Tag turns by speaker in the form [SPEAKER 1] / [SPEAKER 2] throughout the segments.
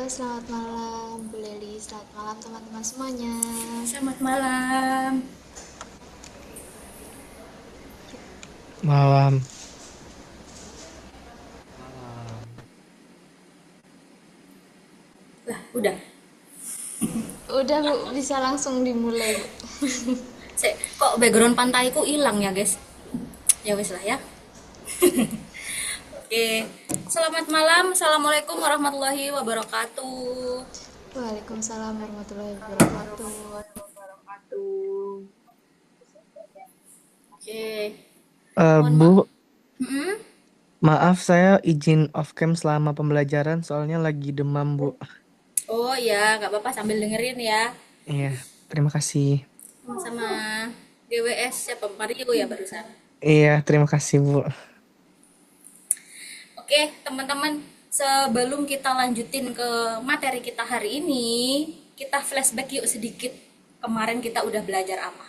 [SPEAKER 1] Halo, selamat malam Bu Leli. Selamat malam teman-teman semuanya.
[SPEAKER 2] Selamat malam.
[SPEAKER 3] Malam.
[SPEAKER 4] Malam.
[SPEAKER 2] Lah, udah.
[SPEAKER 1] Udah Bu, bisa langsung dimulai Bu.
[SPEAKER 2] Kok background pantaiku hilang ya, guys? Ya wes lah ya. Oke. Selamat malam. Assalamualaikum warahmatullahi wabarakatuh.
[SPEAKER 1] Waalaikumsalam warahmatullahi wabarakatuh.
[SPEAKER 2] Oke. Mohon
[SPEAKER 3] Bu,
[SPEAKER 2] maaf. Hmm?
[SPEAKER 3] maaf saya izin off cam selama pembelajaran soalnya lagi demam, Bu.
[SPEAKER 2] Oh ya, nggak apa-apa sambil dengerin ya.
[SPEAKER 3] Iya, terima kasih.
[SPEAKER 2] Sama GWS siapa? Mario ya barusan.
[SPEAKER 3] Iya, terima kasih, Bu.
[SPEAKER 2] Oke, teman-teman, sebelum kita lanjutin ke materi kita hari ini, kita flashback yuk sedikit. Kemarin kita udah belajar apa?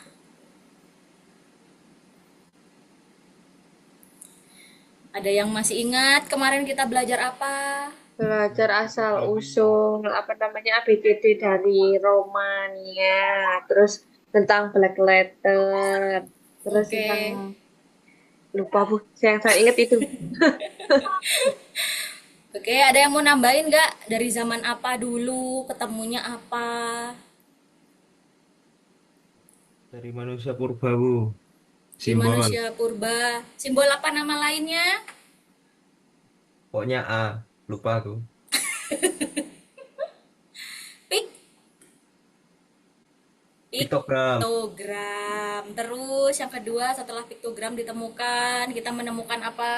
[SPEAKER 2] Ada yang masih ingat kemarin kita belajar apa?
[SPEAKER 5] Belajar asal usul apa namanya ABCD dari Romania, terus tentang black letter, terus
[SPEAKER 2] Oke,
[SPEAKER 5] tentang lupa Bu, yang saya ingat itu.
[SPEAKER 2] oke, ada yang mau nambahin nggak? Dari zaman apa dulu? Ketemunya apa?
[SPEAKER 4] Dari manusia purba, Bu.
[SPEAKER 2] Di
[SPEAKER 4] Simbol.
[SPEAKER 2] manusia purba. Simbol apa nama lainnya?
[SPEAKER 4] Pokoknya A. Lupa tuh.
[SPEAKER 2] Pik,
[SPEAKER 4] Piktogram.
[SPEAKER 2] piktogram. Terus yang kedua setelah piktogram ditemukan, kita menemukan apa?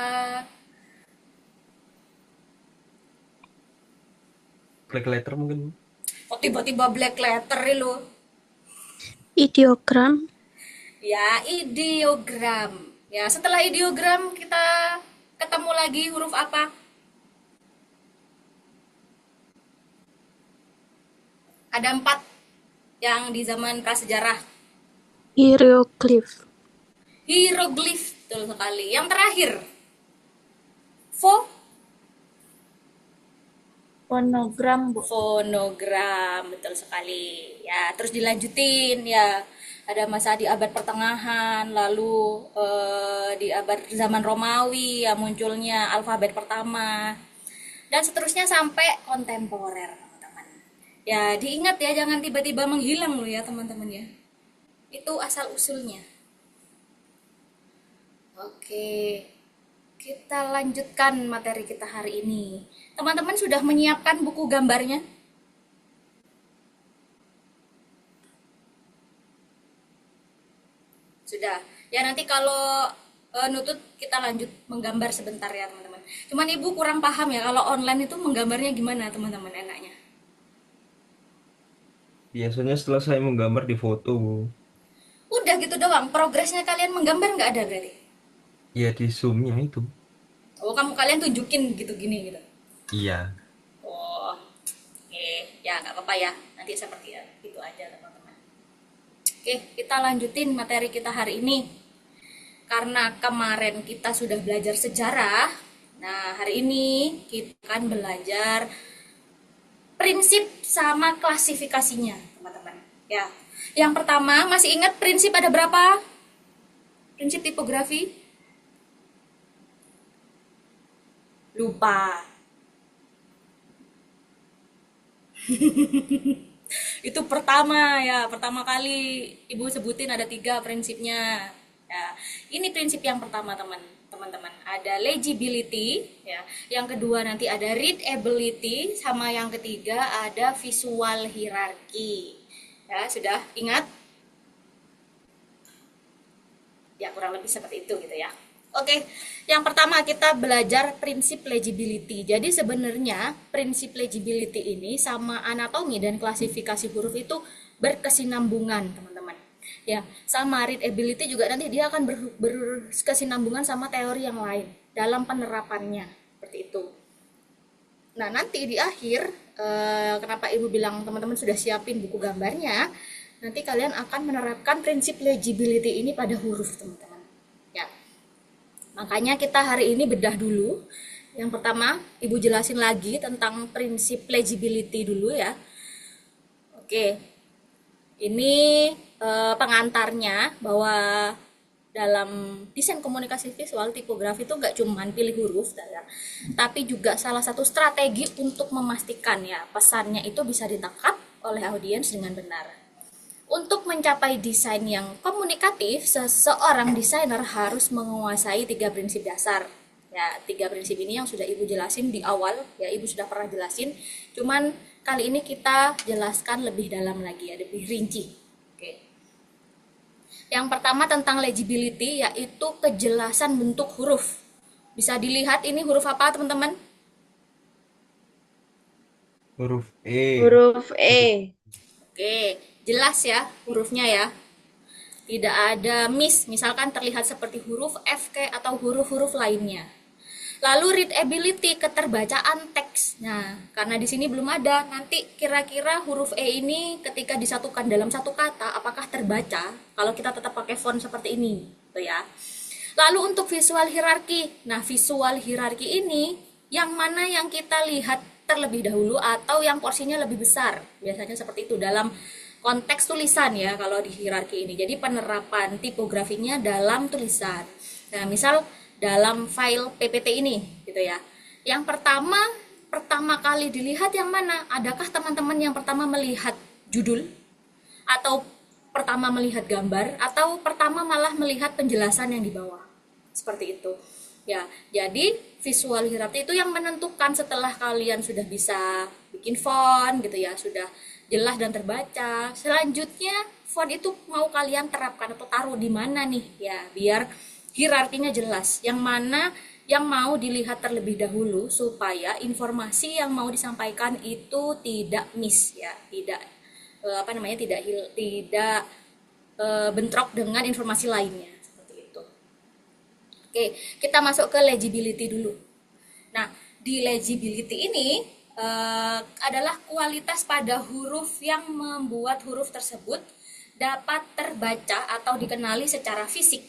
[SPEAKER 4] Black letter mungkin.
[SPEAKER 2] Kok tiba-tiba black letter lo?
[SPEAKER 6] Ideogram.
[SPEAKER 2] Ya, ideogram. Ya, setelah ideogram kita ketemu lagi huruf apa? Ada 4 yang di zaman prasejarah.
[SPEAKER 6] Hieroglif.
[SPEAKER 2] Hieroglif, betul sekali. Yang terakhir, fo,
[SPEAKER 6] Fonogram, Bu.
[SPEAKER 2] fonogram, betul sekali. Ya, terus dilanjutin ya. Ada masa di abad pertengahan, lalu di abad zaman Romawi ya munculnya alfabet pertama. Dan seterusnya sampai kontemporer, teman-teman. Ya, diingat ya jangan tiba-tiba menghilang loh ya, teman-teman ya. Itu asal usulnya. Oke, kita lanjutkan materi kita hari ini. Teman-teman sudah menyiapkan buku gambarnya? Sudah. Ya nanti kalau nutut kita lanjut menggambar sebentar ya teman-teman. Cuman ibu kurang paham ya kalau online itu menggambarnya gimana teman-teman enaknya.
[SPEAKER 4] Biasanya setelah saya menggambar di foto, Bu.
[SPEAKER 2] Udah gitu doang. Progresnya kalian menggambar nggak ada berarti?
[SPEAKER 4] Ya di zoom-nya itu.
[SPEAKER 2] Oh kalian tunjukin gitu gini gitu.
[SPEAKER 4] Iya.
[SPEAKER 2] Oh, oke, ya nggak apa-apa ya. Nanti seperti itu aja teman-teman. Oke, kita lanjutin materi kita hari ini. Karena kemarin kita sudah belajar sejarah, nah hari ini kita akan belajar prinsip sama klasifikasinya, teman-teman. Ya, yang pertama masih ingat prinsip ada berapa? Prinsip tipografi? Lupa. Itu pertama ya, pertama kali ibu sebutin ada 3 prinsipnya. Ya, ini prinsip yang pertama teman-teman. Ada legibility, ya. Yang kedua nanti ada readability, sama yang ketiga ada visual hierarchy. Ya, sudah ingat? Ya, kurang lebih seperti itu gitu ya. Oke, yang pertama kita belajar prinsip legibility. Jadi sebenarnya prinsip legibility ini sama anatomi dan klasifikasi huruf itu berkesinambungan, teman-teman. Ya, sama readability juga nanti dia akan berkesinambungan sama teori yang lain dalam penerapannya, seperti itu. Nah, nanti di akhir kenapa Ibu bilang teman-teman sudah siapin buku gambarnya, nanti kalian akan menerapkan prinsip legibility ini pada huruf, teman-teman. Ya. Makanya kita hari ini bedah dulu Yang pertama, Ibu jelasin lagi tentang prinsip legibility dulu ya. Oke, ini pengantarnya bahwa dalam desain komunikasi visual, tipografi itu nggak cuma pilih huruf, ya, tapi juga salah satu strategi untuk memastikan ya pesannya itu bisa ditangkap oleh audiens dengan benar. Untuk mencapai desain yang komunikatif, seseorang desainer harus menguasai 3 prinsip dasar. Ya, 3 prinsip ini yang sudah Ibu jelasin di awal, ya Ibu sudah pernah jelasin. Cuman kali ini kita jelaskan lebih dalam lagi, ya, lebih rinci. Oke. Yang pertama tentang legibility, yaitu kejelasan bentuk huruf. Bisa dilihat ini huruf apa, teman-teman?
[SPEAKER 4] Huruf E.
[SPEAKER 5] Huruf E.
[SPEAKER 2] Oke, jelas ya hurufnya ya. Tidak ada miss, misalkan terlihat seperti huruf F atau huruf-huruf lainnya. Lalu readability, keterbacaan teks. Nah, karena di sini belum ada, nanti kira-kira huruf E ini ketika disatukan dalam satu kata, apakah terbaca kalau kita tetap pakai font seperti ini, gitu ya. Lalu untuk visual hierarki, nah visual hierarki ini yang mana yang kita lihat terlebih dahulu atau yang porsinya lebih besar, biasanya seperti itu dalam konteks tulisan ya kalau di hierarki ini. Jadi penerapan tipografinya dalam tulisan. Nah, misal dalam file PPT ini gitu ya. Yang pertama kali dilihat yang mana? Adakah teman-teman yang pertama melihat judul atau pertama melihat gambar atau pertama malah melihat penjelasan yang di bawah? Seperti itu. Ya, jadi visual hierarki itu yang menentukan setelah kalian sudah bisa bikin font gitu ya, sudah jelas dan terbaca. Selanjutnya font itu mau kalian terapkan atau taruh di mana nih ya, biar hierarkinya jelas. Yang mana yang mau dilihat terlebih dahulu supaya informasi yang mau disampaikan itu tidak miss ya, tidak tidak bentrok dengan informasi lainnya. Oke, kita masuk ke legibility dulu. Nah, di legibility ini adalah kualitas pada huruf yang membuat huruf tersebut dapat terbaca atau dikenali secara fisik.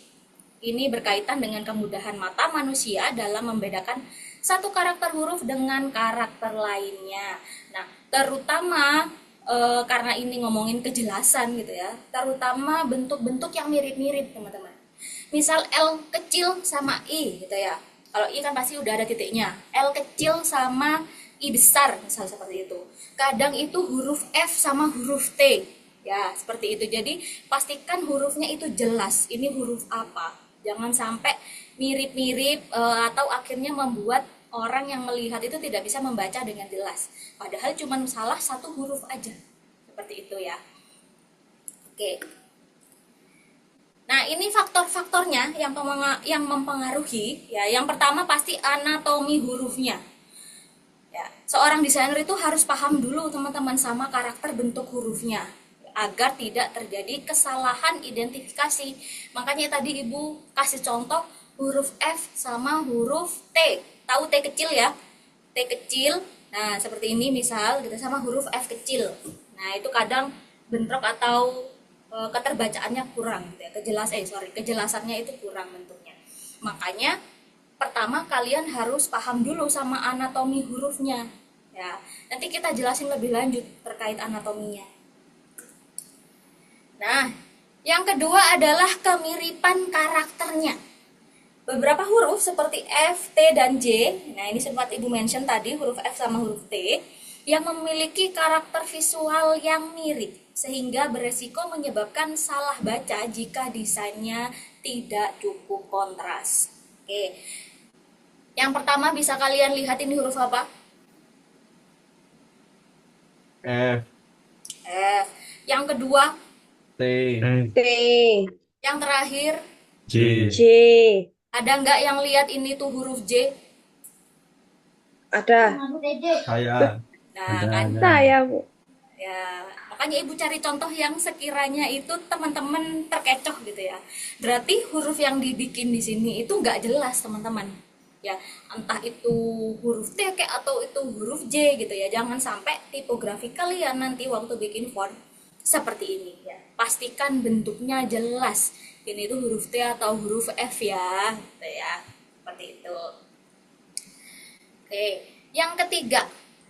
[SPEAKER 2] Ini berkaitan dengan kemudahan mata manusia dalam membedakan satu karakter huruf dengan karakter lainnya. Nah, terutama karena ini ngomongin kejelasan gitu ya, terutama bentuk-bentuk yang mirip-mirip, teman-teman. Misal L kecil sama I gitu ya. Kalau I kan pasti udah ada titiknya. L kecil sama I besar misal seperti itu. Kadang itu huruf F sama huruf T. Ya, seperti itu. Jadi pastikan hurufnya itu jelas. Ini huruf apa? Jangan sampai mirip-mirip atau akhirnya membuat orang yang melihat itu tidak bisa membaca dengan jelas. Padahal cuma salah satu huruf aja. Seperti itu ya. Oke. Nah, ini faktor-faktornya yang mempengaruhi ya. Yang pertama pasti anatomi hurufnya. Ya, seorang desainer itu harus paham dulu teman-teman sama karakter bentuk hurufnya agar tidak terjadi kesalahan identifikasi. Makanya tadi Ibu kasih contoh huruf F sama huruf T. Tahu T kecil ya? T kecil. Nah, seperti ini misal gitu sama huruf F kecil. Nah, itu kadang bentrok atau keterbacaannya kurang gitu ya. Kejelasannya itu kurang bentuknya. Makanya pertama kalian harus paham dulu sama anatomi hurufnya ya. Nanti kita jelasin lebih lanjut terkait anatominya. Nah, yang kedua adalah kemiripan karakternya. Beberapa huruf seperti F, T, dan J, nah ini sempat Ibu mention tadi huruf F sama huruf T, yang memiliki karakter visual yang mirip sehingga beresiko menyebabkan salah baca jika desainnya tidak cukup kontras. Oke. Yang pertama bisa kalian lihat ini huruf apa?
[SPEAKER 4] F.
[SPEAKER 2] F. Yang kedua,
[SPEAKER 4] T.
[SPEAKER 5] T.
[SPEAKER 2] yang terakhir,
[SPEAKER 4] J.
[SPEAKER 5] J.
[SPEAKER 2] ada nggak yang lihat ini tuh huruf J?
[SPEAKER 5] Ada.
[SPEAKER 4] Saya.
[SPEAKER 2] Nah,
[SPEAKER 4] Ada,
[SPEAKER 2] kan
[SPEAKER 4] ada.
[SPEAKER 5] Saya, Bu.
[SPEAKER 2] ya, makanya Ibu cari contoh yang sekiranya itu teman-teman terkecoh gitu ya. Berarti huruf yang dibikin di sini itu nggak jelas, teman-teman. Ya, entah itu huruf T atau itu huruf J gitu ya. Jangan sampai tipografi kalian nanti waktu bikin font seperti ini ya. Pastikan bentuknya jelas. Ini tuh huruf T atau huruf F ya, gitu ya. Seperti itu. Oke, yang ketiga.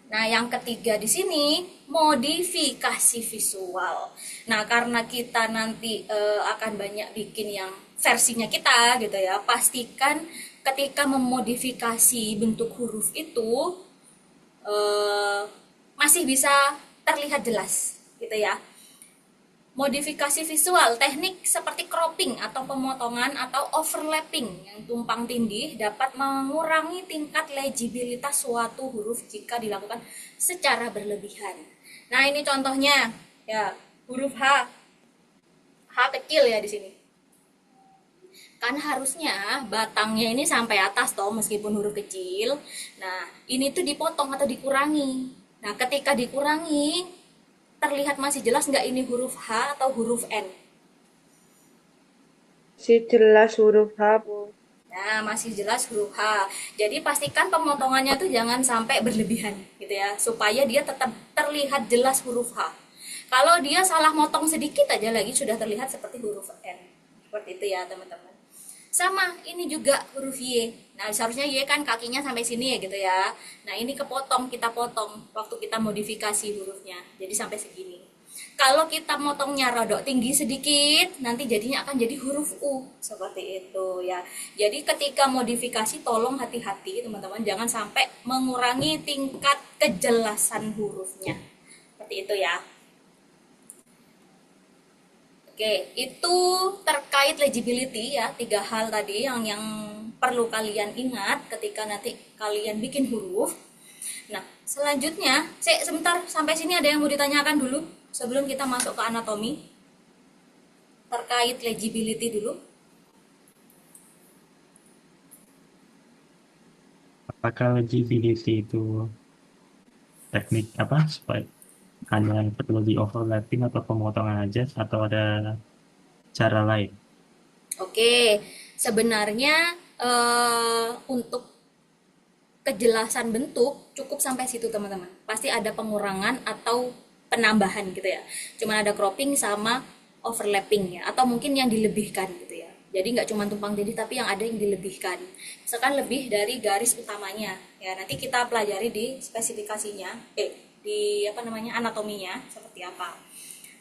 [SPEAKER 2] Nah, yang ketiga di sini modifikasi visual. Nah, karena kita nanti akan banyak bikin yang versinya kita gitu ya, pastikan ketika memodifikasi bentuk huruf itu masih bisa terlihat jelas gitu ya. Modifikasi visual, teknik seperti cropping atau pemotongan atau overlapping yang tumpang tindih dapat mengurangi tingkat legibilitas suatu huruf jika dilakukan secara berlebihan. Nah, ini contohnya ya, huruf H. H kecil ya di sini. Kan harusnya batangnya ini sampai atas toh meskipun huruf kecil. Nah, ini tuh dipotong atau dikurangi. Nah, ketika dikurangi terlihat masih jelas nggak ini huruf H atau huruf N?
[SPEAKER 5] Si jelas huruf H, Bu.
[SPEAKER 2] Nah, masih jelas huruf H. Jadi pastikan pemotongannya tuh jangan sampai berlebihan gitu ya, supaya dia tetap terlihat jelas huruf H. Kalau dia salah motong sedikit aja lagi sudah terlihat seperti huruf N. Seperti itu ya, teman-teman. Sama, ini juga huruf Y. Nah, seharusnya Y kan kakinya sampai sini ya gitu ya. Nah, ini kepotong, kita potong waktu kita modifikasi hurufnya. Jadi sampai segini. Kalau kita motongnya rodok tinggi sedikit, nanti jadinya akan jadi huruf U. Seperti itu ya. Jadi ketika modifikasi tolong hati-hati teman-teman. Jangan sampai mengurangi tingkat kejelasan hurufnya. Seperti itu ya. Oke, itu terkait legibility ya, 3 hal tadi yang perlu kalian ingat ketika nanti kalian bikin huruf. Nah, selanjutnya, sebentar sampai sini ada yang mau ditanyakan dulu sebelum kita masuk ke anatomi. Terkait legibility dulu.
[SPEAKER 7] Apakah legibility itu teknik apa supaya hanya perlu di overlapping atau pemotongan aja atau ada cara lain?
[SPEAKER 2] Oke, sebenarnya untuk kejelasan bentuk cukup sampai situ teman-teman. Pasti ada pengurangan atau penambahan gitu ya. Cuma ada cropping sama overlapping ya, atau mungkin yang dilebihkan gitu ya. Jadi nggak cuma tumpang tindih tapi yang ada yang dilebihkan. Misalkan lebih dari garis utamanya. Ya, nanti kita pelajari di spesifikasinya, di anatominya seperti apa.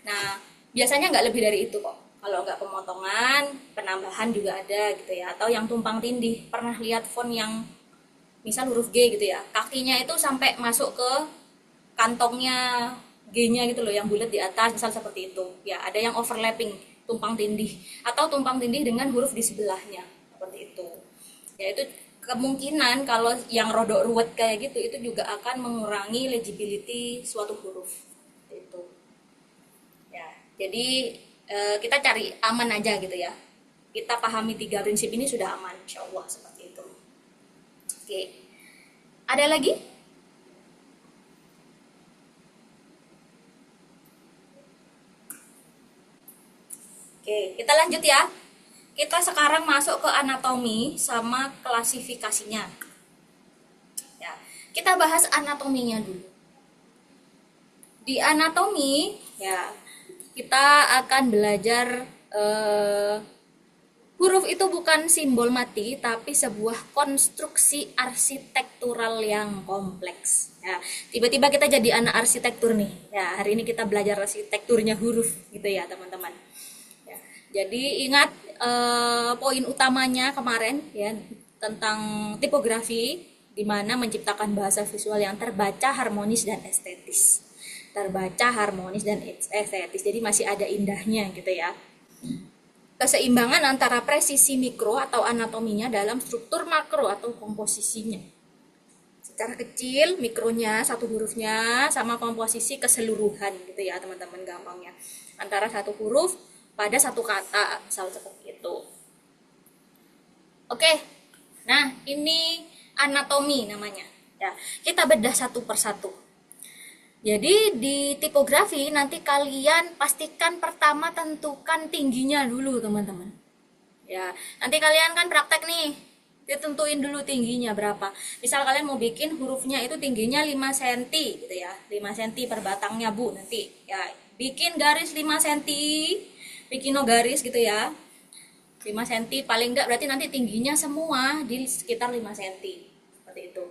[SPEAKER 2] Nah, biasanya nggak lebih dari itu kok. Kalau nggak pemotongan, penambahan juga ada gitu ya. Atau yang tumpang tindih. Pernah lihat font yang misal huruf G gitu ya, kakinya itu sampai masuk ke kantongnya G-nya gitu loh, yang bulat di atas, misal seperti itu. Ya, ada yang overlapping, tumpang tindih. Atau tumpang tindih dengan huruf di sebelahnya, seperti itu. Ya, itu kemungkinan kalau yang rodok ruwet kayak gitu itu juga akan mengurangi legibility suatu huruf itu ya. Jadi kita cari aman aja gitu ya, kita pahami 3 prinsip ini sudah aman insyaallah seperti itu. Oke, ada lagi? Oke, kita lanjut ya. Kita sekarang masuk ke anatomi sama klasifikasinya. Ya, kita bahas anatominya dulu. Di anatomi, ya, kita akan belajar huruf itu bukan simbol mati, tapi sebuah konstruksi arsitektural yang kompleks. Ya, tiba-tiba kita jadi anak arsitektur nih. Ya, hari ini kita belajar arsitekturnya huruf, gitu ya, teman-teman. Jadi ingat poin utamanya kemarin ya tentang tipografi, di mana menciptakan bahasa visual yang terbaca, harmonis dan estetis. Terbaca, harmonis dan estetis. Jadi masih ada indahnya gitu ya. Keseimbangan antara presisi mikro atau anatominya dalam struktur makro atau komposisinya. Secara kecil mikronya satu hurufnya sama komposisi keseluruhan gitu ya teman-teman gampangnya. Antara satu huruf pada satu kata, misal seperti itu. Oke, nah ini anatomi namanya. Ya, kita bedah satu persatu. Jadi di tipografi nanti kalian pastikan pertama tentukan tingginya dulu teman-teman. Ya, nanti kalian kan praktek nih, ditentuin dulu tingginya berapa. Misal kalian mau bikin hurufnya itu tingginya 5 cm gitu ya, 5 cm per batangnya Bu nanti. Ya, bikin garis 5 cm. Bikin garis gitu ya 5 cm paling enggak, berarti nanti tingginya semua di sekitar 5 cm seperti itu.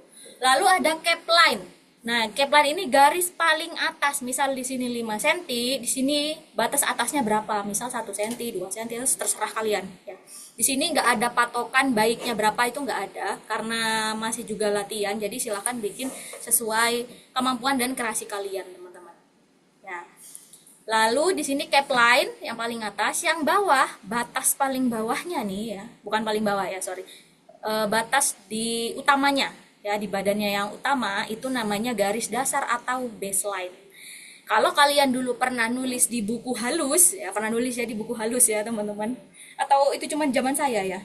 [SPEAKER 2] Lalu ada cap line. Nah, cap line ini garis paling atas. Misal di sini 5 cm, di sini batas atasnya berapa? Misal 1 cm, 2 cm, terserah kalian ya. Di sini nggak ada patokan baiknya berapa, itu nggak ada karena masih juga latihan. Jadi silahkan bikin sesuai kemampuan dan kreasi kalian, teman-teman. Ya. Lalu di sini cap line yang paling atas, yang bawah batas paling bawahnya nih ya, bukan paling bawah ya, sorry. Batas di utamanya ya, di badannya yang utama itu namanya garis dasar atau baseline. Kalau kalian dulu pernah nulis di buku halus ya, pernah nulis ya di buku halus ya teman-teman, atau itu cuma zaman saya ya,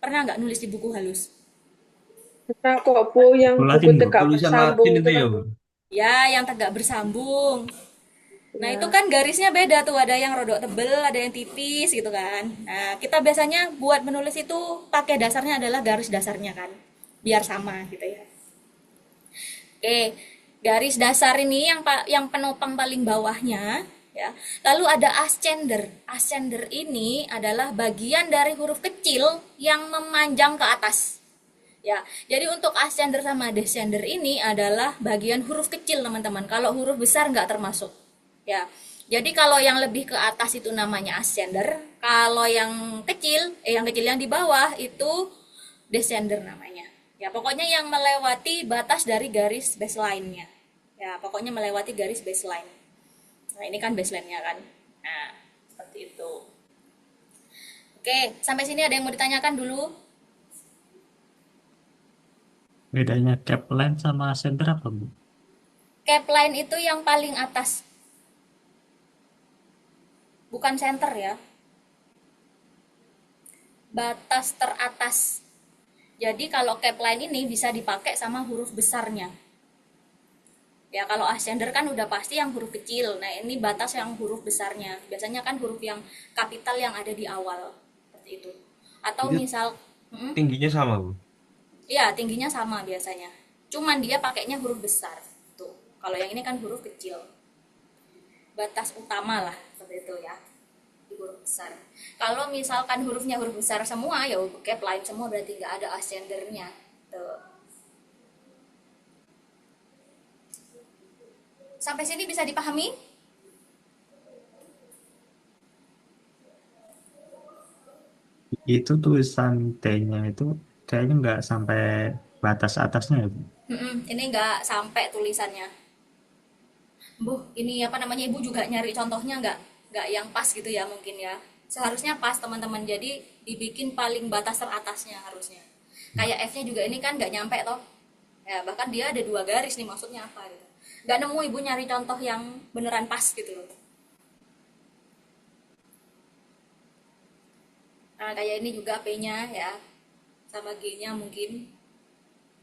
[SPEAKER 2] pernah nggak nulis di buku halus?
[SPEAKER 5] Nah, kok Bu yang
[SPEAKER 7] Buku
[SPEAKER 5] buku
[SPEAKER 7] Latin, Bu.
[SPEAKER 5] tegak
[SPEAKER 4] Tulisan
[SPEAKER 5] bersambung
[SPEAKER 4] Latin
[SPEAKER 5] itu
[SPEAKER 4] itu ya,
[SPEAKER 5] kan
[SPEAKER 4] Bu.
[SPEAKER 5] Bu?
[SPEAKER 2] Ya, yang tegak bersambung. Nah, itu
[SPEAKER 5] Ya.
[SPEAKER 2] kan garisnya beda tuh, ada yang rodok tebel, ada yang tipis gitu kan. Nah, kita biasanya buat menulis itu pakai dasarnya adalah garis dasarnya kan, biar sama gitu ya. Oke, garis dasar ini yang penopang paling bawahnya ya. Lalu ada ascender. Ascender ini adalah bagian dari huruf kecil yang memanjang ke atas. Ya, jadi untuk ascender sama descender ini adalah bagian huruf kecil, teman-teman. Kalau huruf besar nggak termasuk. Ya, jadi kalau yang lebih ke atas itu namanya ascender. Kalau yang kecil yang di bawah itu descender namanya. Ya, pokoknya yang melewati batas dari garis baseline-nya. Ya, pokoknya melewati garis baseline. Nah, ini kan baseline-nya kan. Nah, seperti itu. Oke, sampai sini ada yang mau ditanyakan dulu?
[SPEAKER 7] Bedanya cap line sama center apa, Bu?
[SPEAKER 2] Cap line itu yang paling atas. Bukan center ya. Batas teratas. Jadi kalau cap line ini bisa dipakai sama huruf besarnya. Ya, kalau ascender kan udah pasti yang huruf kecil. Nah, ini batas yang huruf besarnya. Biasanya kan huruf yang kapital yang ada di awal. Seperti itu. Atau
[SPEAKER 4] Itu
[SPEAKER 2] misal,
[SPEAKER 4] tingginya sama, Bu.
[SPEAKER 2] ya tingginya sama biasanya. Cuman dia pakainya huruf besar. Tuh. Kalau yang ini kan huruf kecil. Batas utama lah, seperti itu ya. Di huruf besar. Kalau misalkan hurufnya huruf besar semua, ya cap line semua berarti nggak ada ascendernya. Tuh. Sampai sini bisa dipahami?
[SPEAKER 7] Itu tulisan T-nya itu kayaknya nggak sampai batas atasnya ya, Bu.
[SPEAKER 2] Ini nggak sampai tulisannya. Bu, ini apa namanya, Ibu juga nyari contohnya nggak yang pas gitu ya mungkin ya. Seharusnya pas teman-teman, jadi dibikin paling batas teratasnya harusnya. Kayak F-nya juga ini kan nggak nyampe toh. Ya, bahkan dia ada 2 garis nih, maksudnya apa gitu. Nggak nemu Ibu nyari contoh yang beneran pas gitu loh. Nah, kayak ini juga P-nya ya. Sama G-nya mungkin.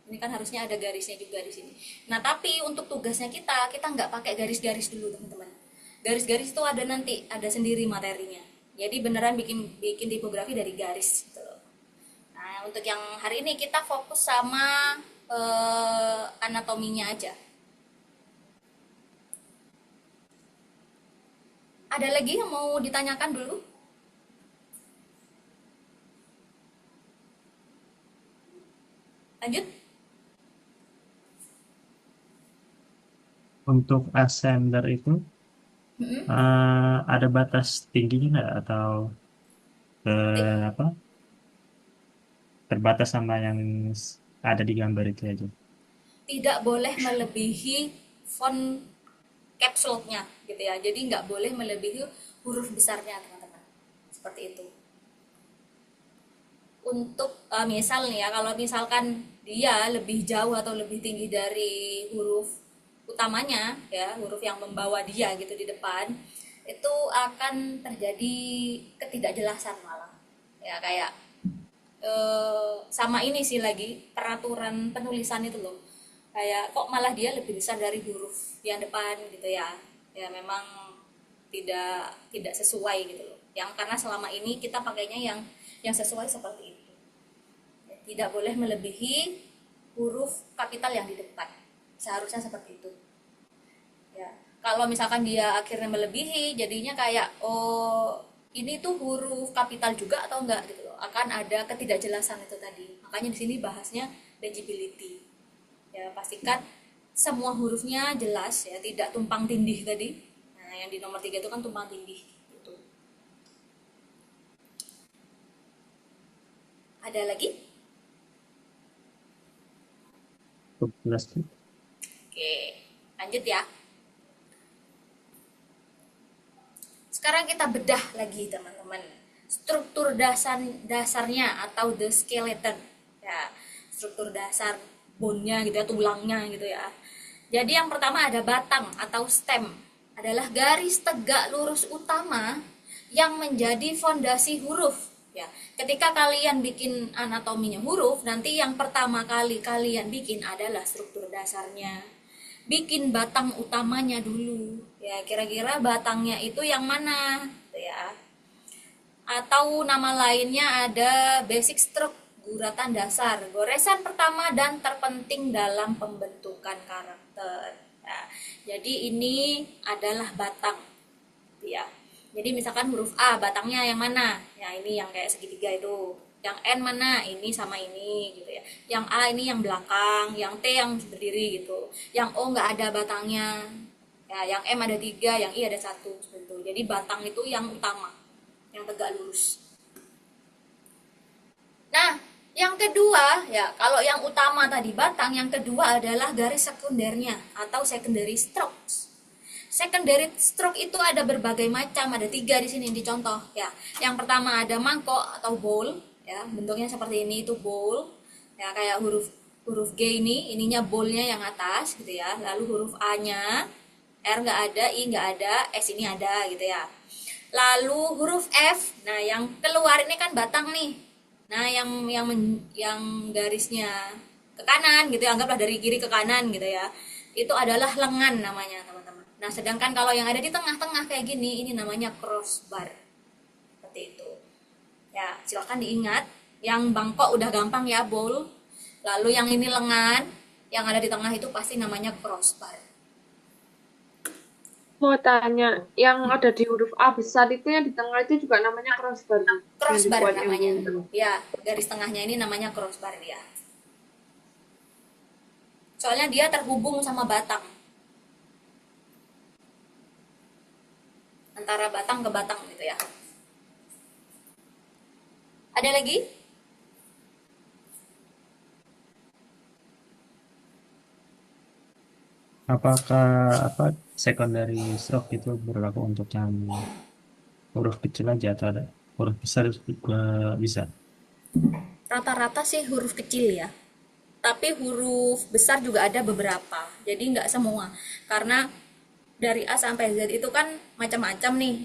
[SPEAKER 2] Ini kan harusnya ada garisnya juga di sini. Nah, tapi untuk tugasnya kita nggak pakai garis-garis dulu, teman-teman. Garis-garis itu ada nanti, ada sendiri materinya. Jadi beneran bikin tipografi dari garis gitu. Nah, untuk yang hari ini kita fokus sama anatominya aja. Ada lagi yang mau ditanyakan dulu? Lanjut.
[SPEAKER 7] Untuk ascender itu ada batas tingginya nggak atau apa terbatas sama yang ada di gambar itu aja?
[SPEAKER 2] Tidak boleh melebihi font caps lock-nya gitu ya. Jadi nggak boleh melebihi huruf besarnya, teman-teman. Seperti itu. Untuk misal nih ya, kalau misalkan dia lebih jauh atau lebih tinggi dari huruf utamanya ya, huruf yang membawa dia gitu di depan, itu akan terjadi ketidakjelasan malah. Ya kayak sama ini sih lagi peraturan penulisan itu loh. Kayak kok malah dia lebih besar dari huruf yang depan gitu ya. Ya memang tidak sesuai gitu loh. Yang karena selama ini kita pakainya yang sesuai seperti itu. Tidak boleh melebihi huruf kapital yang di depan. Seharusnya seperti itu. Ya. Kalau misalkan dia akhirnya melebihi, jadinya kayak ini tuh huruf kapital juga atau enggak gitu loh. Akan ada ketidakjelasan itu tadi. Makanya di sini bahasnya legibility. Ya, pastikan semua hurufnya jelas ya, tidak tumpang tindih tadi. Nah, yang di nomor 3 itu kan tumpang tindih gitu. Ada lagi?
[SPEAKER 7] Cukup jelas.
[SPEAKER 2] Oke, lanjut ya. Sekarang kita bedah lagi teman-teman. Struktur dasarnya atau the skeleton. Ya, struktur dasar bone-nya gitu ya, tulangnya gitu ya. Jadi yang pertama ada batang atau stem. Adalah garis tegak lurus utama yang menjadi fondasi huruf. Ya, ketika kalian bikin anatominya huruf, nanti yang pertama kali kalian bikin adalah struktur dasarnya. Bikin batang utamanya dulu. Ya, kira-kira batangnya itu yang mana? Gitu ya. Atau nama lainnya ada basic structure, guratan dasar, goresan pertama dan terpenting dalam pembentukan karakter. Ya, jadi ini adalah batang. Ya. Jadi misalkan huruf A, batangnya yang mana? Ya, ini yang kayak segitiga itu. Yang N mana? Ini sama ini gitu ya. Yang A ini yang belakang, yang T yang berdiri gitu. Yang O nggak ada batangnya. Ya, yang M ada 3, yang I ada 1 seperti itu. Jadi batang itu yang utama, yang tegak lurus. Nah, yang kedua ya, kalau yang utama tadi batang, yang kedua adalah garis sekundernya atau secondary strokes. Secondary stroke itu ada berbagai macam, ada 3 di sini dicontoh ya. Yang pertama ada mangkok atau bowl, ya bentuknya seperti ini, itu bowl, ya kayak huruf G ini, ininya bowlnya yang atas gitu ya. Lalu huruf A-nya, R nggak ada, I nggak ada, S ini ada gitu ya. Lalu huruf F, nah yang keluar ini kan batang nih. Nah yang garisnya ke kanan gitu ya, anggaplah dari kiri ke kanan gitu ya. Itu adalah lengan namanya teman-teman. Nah, sedangkan kalau yang ada di tengah-tengah kayak gini, ini namanya crossbar. Seperti itu. Ya, silakan diingat. Yang bangkok udah gampang ya, bowl. Lalu yang ini lengan, yang ada di tengah itu pasti namanya crossbar.
[SPEAKER 5] Mau tanya, yang ada di huruf A besar itu yang di tengah itu juga namanya crossbar.
[SPEAKER 2] Crossbar
[SPEAKER 5] Yang dibuat
[SPEAKER 2] namanya.
[SPEAKER 5] yang
[SPEAKER 2] Ya, garis tengahnya ini namanya crossbar ya. Soalnya dia terhubung sama batang. Antara batang ke batang gitu ya. Ada lagi?
[SPEAKER 7] Apakah secondary stroke itu berlaku untuk yang huruf kecil aja atau ada huruf besar juga bisa?
[SPEAKER 2] Rata-rata sih huruf kecil ya. Tapi huruf besar juga ada beberapa. Jadi nggak semua. Karena dari A sampai Z itu kan macam-macam nih.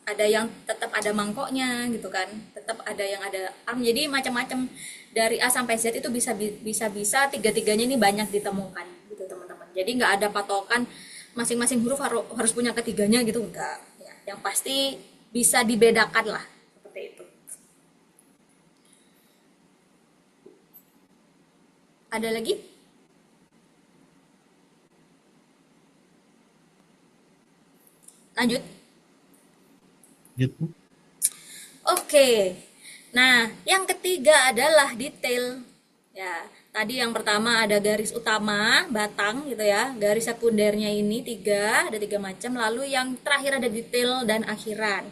[SPEAKER 2] Ada yang tetap ada mangkoknya gitu kan, tetap ada yang ada arm. Jadi macam-macam, dari A sampai Z itu bisa tiga-tiganya ini banyak ditemukan gitu teman-teman. Jadi nggak ada patokan masing-masing huruf harus punya ketiganya gitu, enggak ya. Yang pasti bisa dibedakan lah seperti itu. Ada lagi? Lanjut.
[SPEAKER 7] Gitu.
[SPEAKER 2] Oke. Nah, yang ketiga adalah detail. Ya, tadi yang pertama ada garis utama, batang gitu ya. Garis sekundernya ini 3, ada 3 macam. Lalu yang terakhir ada detail dan akhiran.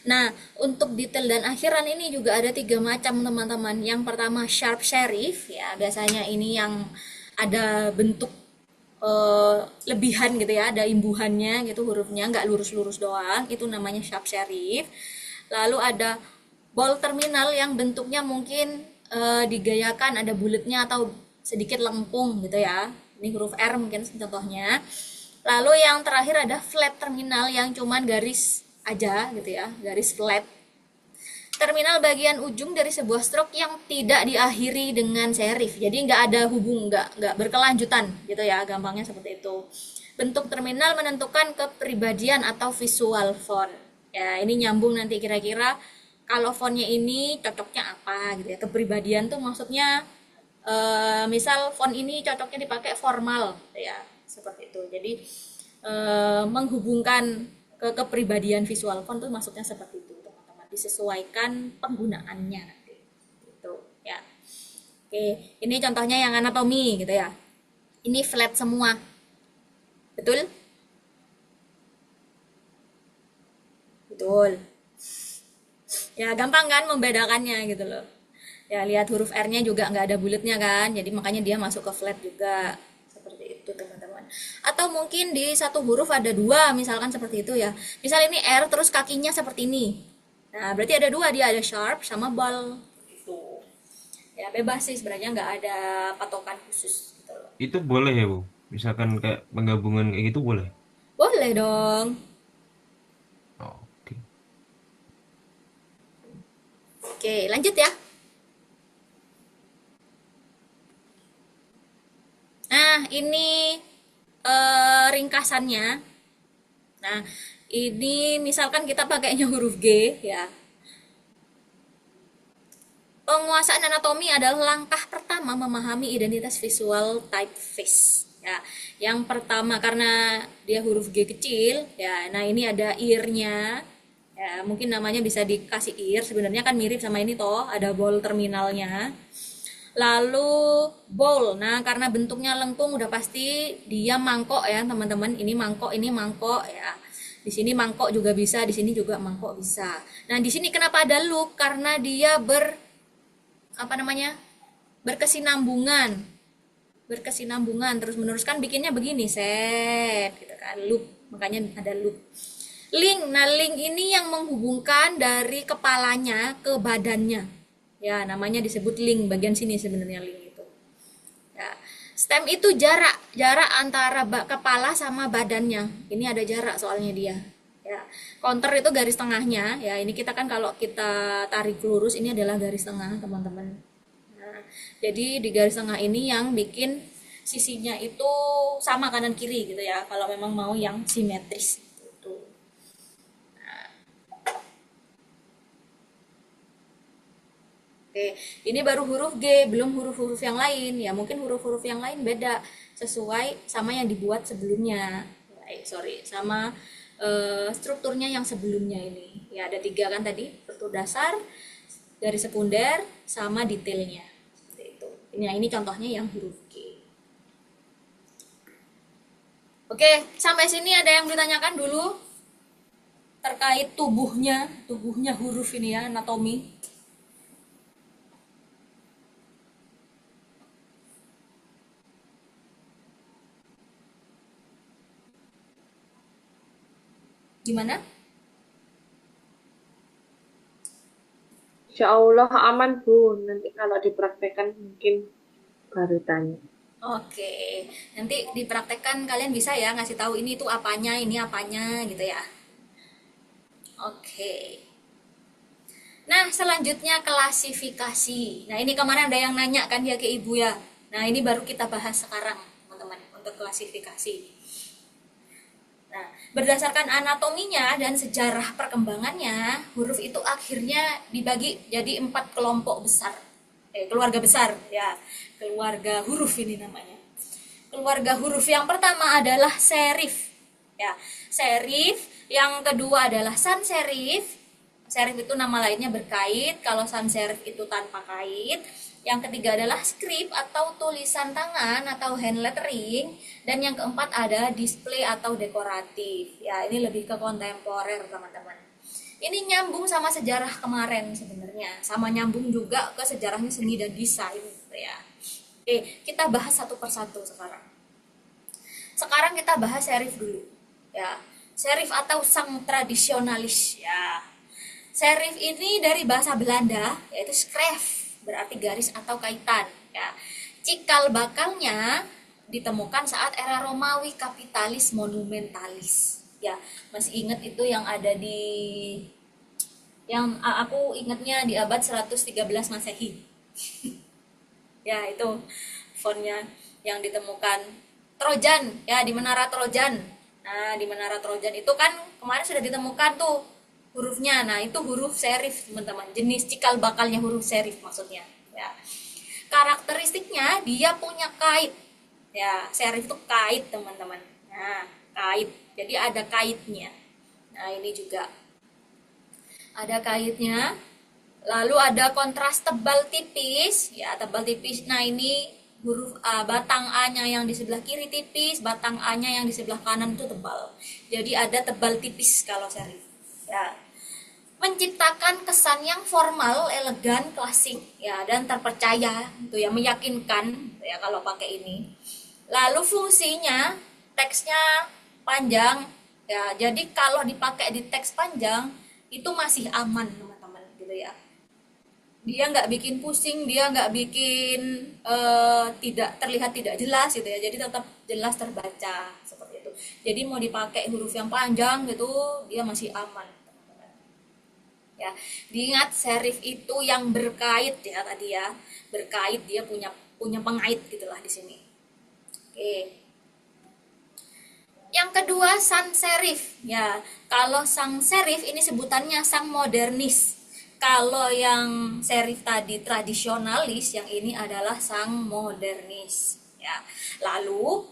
[SPEAKER 2] Nah, untuk detail dan akhiran ini juga ada 3 macam teman-teman. Yang pertama sharp serif ya, biasanya ini yang ada bentuk lebihan gitu ya, ada imbuhannya gitu hurufnya, nggak lurus-lurus doang, itu namanya sharp serif. Lalu ada bold terminal yang bentuknya mungkin digayakan, ada bulatnya atau sedikit lengkung gitu ya, ini huruf R mungkin contohnya. Lalu yang terakhir ada flat terminal yang cuman garis aja gitu ya, garis flat. Terminal bagian ujung dari sebuah stroke yang tidak diakhiri dengan serif, jadi nggak ada nggak berkelanjutan gitu ya, gampangnya seperti itu. Bentuk terminal menentukan kepribadian atau visual font ya, ini nyambung nanti kira-kira kalau fontnya ini cocoknya apa gitu ya. Kepribadian tuh maksudnya misal font ini cocoknya dipakai formal ya, seperti itu. Jadi menghubungkan ke kepribadian visual font tuh maksudnya seperti itu. Disesuaikan penggunaannya gitu ya. Oke, ini contohnya yang anatomi gitu ya. Ini flat semua. Betul? Betul. Ya gampang kan membedakannya gitu loh. Ya lihat huruf R-nya juga nggak ada bulatnya kan, jadi makanya dia masuk ke flat juga. Seperti itu teman-teman. Atau mungkin di satu huruf ada dua, misalkan seperti itu ya. Misal ini R terus kakinya seperti ini. Nah berarti ada dua, dia ada sharp sama ball. Gitu. Ya bebas sih sebenarnya, nggak ada patokan khusus gitu loh.
[SPEAKER 4] Itu boleh ya, Bu? Misalkan kayak penggabungan kayak gitu boleh?
[SPEAKER 2] Boleh dong.
[SPEAKER 4] Oh, oke.
[SPEAKER 2] Oke lanjut ya. Nah ini ringkasannya. Nah, ini misalkan kita pakainya huruf G ya. Penguasaan anatomi adalah langkah pertama memahami identitas visual typeface. Ya, yang pertama karena dia huruf G kecil, ya. Nah, ini ada ear-nya. Ya, mungkin namanya bisa dikasih ear. Sebenarnya kan mirip sama ini toh, ada ball terminalnya. Lalu bowl. Nah, karena bentuknya lengkung udah pasti dia mangkok ya, teman-teman. Ini mangkok ya. Di sini mangkok juga bisa, di sini juga mangkok bisa. Nah, di sini kenapa ada loop? Karena dia berkesinambungan terus menerus kan bikinnya begini set gitu kan, loop, makanya ada loop. Link, nah link ini yang menghubungkan dari kepalanya ke badannya ya, namanya disebut link. Bagian sini sebenarnya link itu ya. Stem itu jarak antara kepala sama badannya, ini ada jarak soalnya dia ya. Counter itu garis tengahnya ya, ini kita kan kalau kita tarik lurus ini adalah garis tengah teman-teman. Nah, jadi di garis tengah ini yang bikin sisinya itu sama kanan kiri gitu ya, kalau memang mau yang simetris gitu. Nah. Oke, ini baru huruf G, belum huruf-huruf yang lain ya. Mungkin huruf-huruf yang lain beda sesuai sama yang dibuat sebelumnya. Sama strukturnya yang sebelumnya ini. Ya ada 3 kan tadi, struktur dasar, garis sekunder, sama detailnya. Seperti itu. Nah ini contohnya yang huruf G. Oke, sampai sini ada yang ditanyakan dulu terkait tubuhnya huruf ini ya, anatomi. Gimana?
[SPEAKER 5] Insya Allah aman Bu, nanti kalau dipraktekkan mungkin baru tanya.
[SPEAKER 2] Oke, nanti dipraktekkan kalian bisa ya ngasih tahu ini tuh apanya, ini apanya gitu ya. Oke. Nah, selanjutnya klasifikasi. Nah, ini kemarin ada yang nanya kan ya ke Ibu ya. Nah, ini baru kita bahas sekarang, teman-teman, untuk klasifikasi. Nah, berdasarkan anatominya dan sejarah perkembangannya, huruf itu akhirnya dibagi jadi 4 kelompok besar. Keluarga besar ya. Keluarga huruf ini namanya. Keluarga huruf yang pertama adalah serif. Ya, serif, yang kedua adalah sans serif. Serif itu nama lainnya berkait, kalau sans serif itu tanpa kait. Yang ketiga adalah script atau tulisan tangan atau hand lettering, dan yang keempat ada display atau dekoratif. Ya, ini lebih ke kontemporer, teman-teman. Ini nyambung sama sejarah kemarin sebenarnya, sama nyambung juga ke sejarahnya seni dan desain gitu ya. Oke, kita bahas satu persatu sekarang. Sekarang kita bahas serif dulu. Ya, serif atau sang tradisionalis ya. Serif ini dari bahasa Belanda yaitu schrijf, berarti garis atau kaitan ya. Cikal bakalnya ditemukan saat era Romawi kapitalis monumentalis ya. Masih ingat itu yang ada di, yang aku ingatnya di abad 113 Masehi. Ya, itu fontnya yang ditemukan. Trojan ya, di Menara Trojan. Nah, di Menara Trojan itu kan kemarin sudah ditemukan tuh hurufnya. Nah, itu huruf serif, teman-teman. Jenis cikal bakalnya huruf serif maksudnya, ya. Karakteristiknya dia punya kait. Ya, serif itu kait, teman-teman. Nah, kait. Jadi ada kaitnya. Nah, ini juga ada kaitnya. Lalu ada kontras tebal tipis, ya, tebal tipis. Nah, ini huruf A, batang A-nya yang di sebelah kiri tipis, batang A-nya yang di sebelah kanan itu tebal. Jadi ada tebal tipis kalau serif. Ya. Menciptakan kesan yang formal, elegan, klasik, ya, dan terpercaya, itu ya, meyakinkan, ya, kalau pakai ini. Lalu fungsinya, teksnya panjang, ya, jadi kalau dipakai di teks panjang itu masih aman teman-teman, gitu ya. Dia nggak bikin pusing, dia nggak bikin tidak terlihat tidak jelas gitu ya, jadi tetap jelas terbaca seperti itu. Jadi mau dipakai huruf yang panjang gitu, dia masih aman teman-teman. Ya, diingat serif itu yang berkait ya tadi ya, berkait, dia punya pengait gitulah di sini. Oke. Yang kedua sans serif ya. Kalau sans serif ini sebutannya sang modernis. Kalau yang serif tadi tradisionalis, yang ini adalah sang modernis ya. Lalu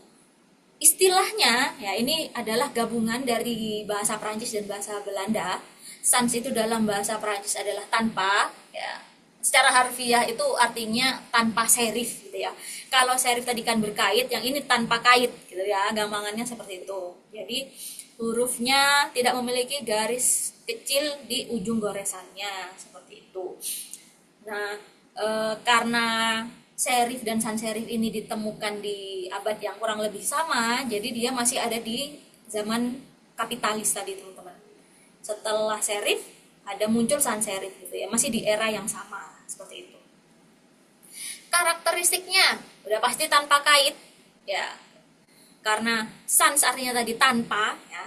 [SPEAKER 2] istilahnya ya, ini adalah gabungan dari bahasa Prancis dan bahasa Belanda. Sans itu dalam bahasa Prancis adalah tanpa ya. Secara harfiah itu artinya tanpa serif gitu ya. Kalau serif tadi kan berkait, yang ini tanpa kait gitu ya. Gampangannya seperti itu. Jadi hurufnya tidak memiliki garis kecil di ujung goresannya seperti itu. Nah, karena serif dan sans serif ini ditemukan di abad yang kurang lebih sama, jadi dia masih ada di zaman kapitalis tadi teman-teman. Setelah serif ada muncul sans serif gitu ya, masih di era yang sama seperti itu. Karakteristiknya udah pasti tanpa kait ya, karena sans artinya tadi tanpa ya.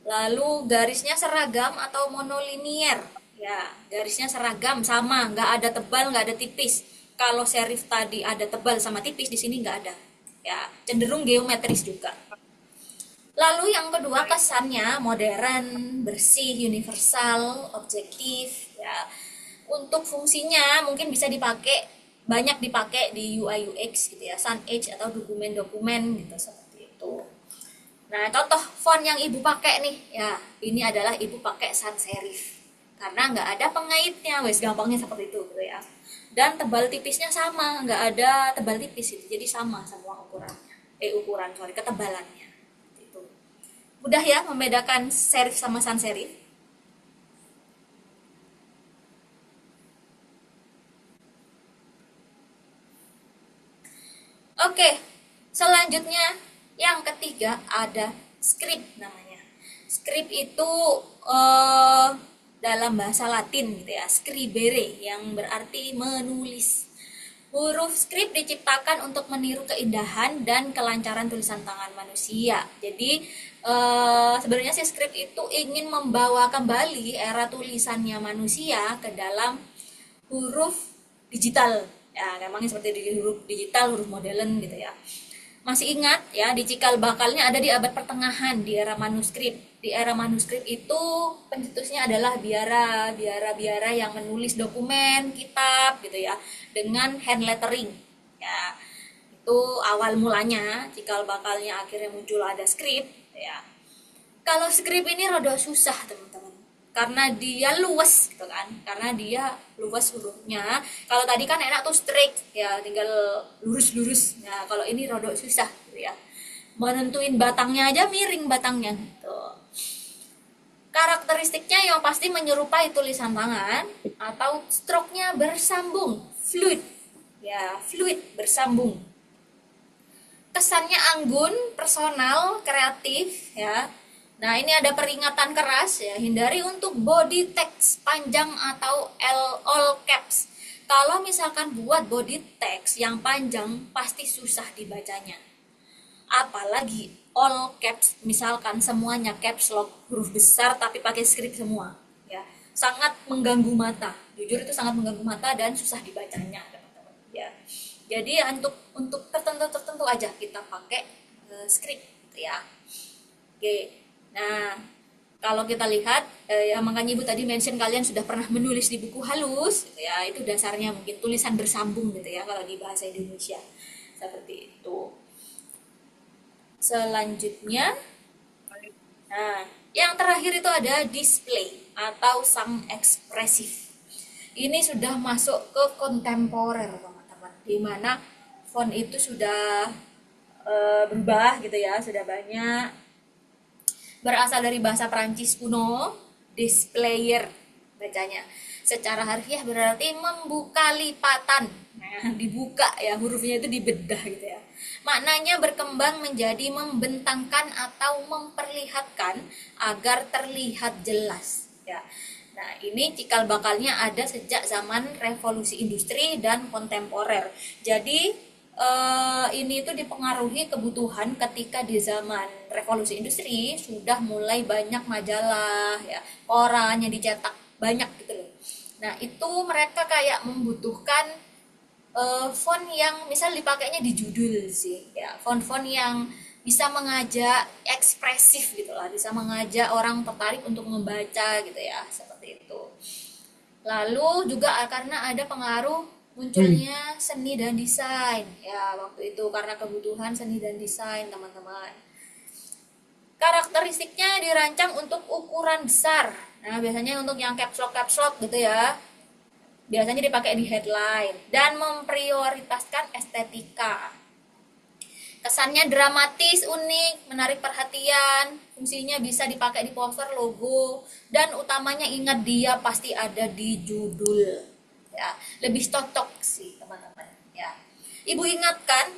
[SPEAKER 2] Lalu garisnya seragam atau monolinier ya, garisnya seragam sama, nggak ada tebal nggak ada tipis. Kalau serif tadi ada tebal sama tipis, di sini nggak ada ya, cenderung geometris juga. Lalu yang kedua kesannya modern, bersih, universal, objektif ya. Untuk fungsinya mungkin bisa dipakai, banyak dipakai di UI UX gitu ya, sans edge atau dokumen-dokumen gitu seperti itu. Nah, contoh font yang ibu pakai nih ya, ini adalah ibu pakai sans serif karena nggak ada pengaitnya, wes gampangnya seperti itu gitu ya. Dan tebal tipisnya sama, nggak ada tebal tipis itu, jadi sama semua ukurannya, ketebalannya itu. Mudah ya membedakan serif sama sans serif. Oke, selanjutnya yang ketiga ada script namanya. Script itu dalam bahasa Latin gitu ya, scribere, yang berarti menulis. Huruf script diciptakan untuk meniru keindahan dan kelancaran tulisan tangan manusia. Jadi sebenarnya si script itu ingin membawa kembali era tulisannya manusia ke dalam huruf digital. Ya, gampangnya seperti di huruf digital, huruf modern gitu ya. Masih ingat ya, di cikal bakalnya ada di abad pertengahan, di era manuskrip. Di era manuskrip itu pencetusnya adalah biara yang menulis dokumen, kitab gitu ya, dengan hand lettering. Ya, itu awal mulanya, cikal bakalnya akhirnya muncul ada skrip ya. Kalau skrip ini rada susah teman-teman, karena dia luas gitu kan, karena dia luas hurufnya. Kalau tadi kan enak tuh straight ya, tinggal lurus-lurus. Nah, kalau ini rada susah gitu ya, menentuin batangnya aja miring batangnya gitu. Karakteristiknya yang pasti menyerupai tulisan tangan atau stroke-nya bersambung, fluid ya, fluid bersambung. Kesannya anggun, personal, kreatif ya. Nah, ini ada peringatan keras ya, hindari untuk body text panjang atau all caps. Kalau misalkan buat body text yang panjang pasti susah dibacanya. Apalagi all caps, misalkan semuanya caps lock, huruf besar tapi pakai script semua ya. Sangat mengganggu mata. Jujur itu sangat mengganggu mata dan susah dibacanya, teman-teman ya. Jadi untuk tertentu aja kita pakai script gitu ya. Oke. Nah, kalau kita lihat ya, makanya ibu tadi mention kalian sudah pernah menulis di buku halus gitu ya, itu dasarnya mungkin tulisan bersambung gitu ya kalau di bahasa Indonesia seperti itu. Selanjutnya, nah yang terakhir itu ada display atau sang ekspresif. Ini sudah masuk ke kontemporer teman-teman, di mana font itu sudah berubah gitu ya, sudah banyak. Berasal dari bahasa Prancis kuno, displayer bacanya. Secara harfiah berarti membuka lipatan. Nah, dibuka ya, hurufnya itu dibedah gitu ya. Maknanya berkembang menjadi membentangkan atau memperlihatkan agar terlihat jelas ya. Nah, ini cikal bakalnya ada sejak zaman revolusi industri dan kontemporer. Jadi ini itu dipengaruhi kebutuhan ketika di zaman revolusi industri sudah mulai banyak majalah ya, koran yang dicetak banyak gitu loh. Nah, itu mereka kayak membutuhkan font yang misal dipakainya di judul sih ya, font-font yang bisa mengajak ekspresif gitu lah, bisa mengajak orang tertarik untuk membaca gitu ya, seperti itu. Lalu juga karena ada pengaruh munculnya seni dan desain ya waktu itu, karena kebutuhan seni dan desain teman-teman. Karakteristiknya dirancang untuk ukuran besar. Nah, biasanya untuk yang caps lock gitu ya, biasanya dipakai di headline dan memprioritaskan estetika. Kesannya dramatis, unik, menarik perhatian, fungsinya bisa dipakai di poster, logo, dan utamanya ingat dia pasti ada di judul. Ya, lebih cocok sih teman-teman. Ya, Ibu ingatkan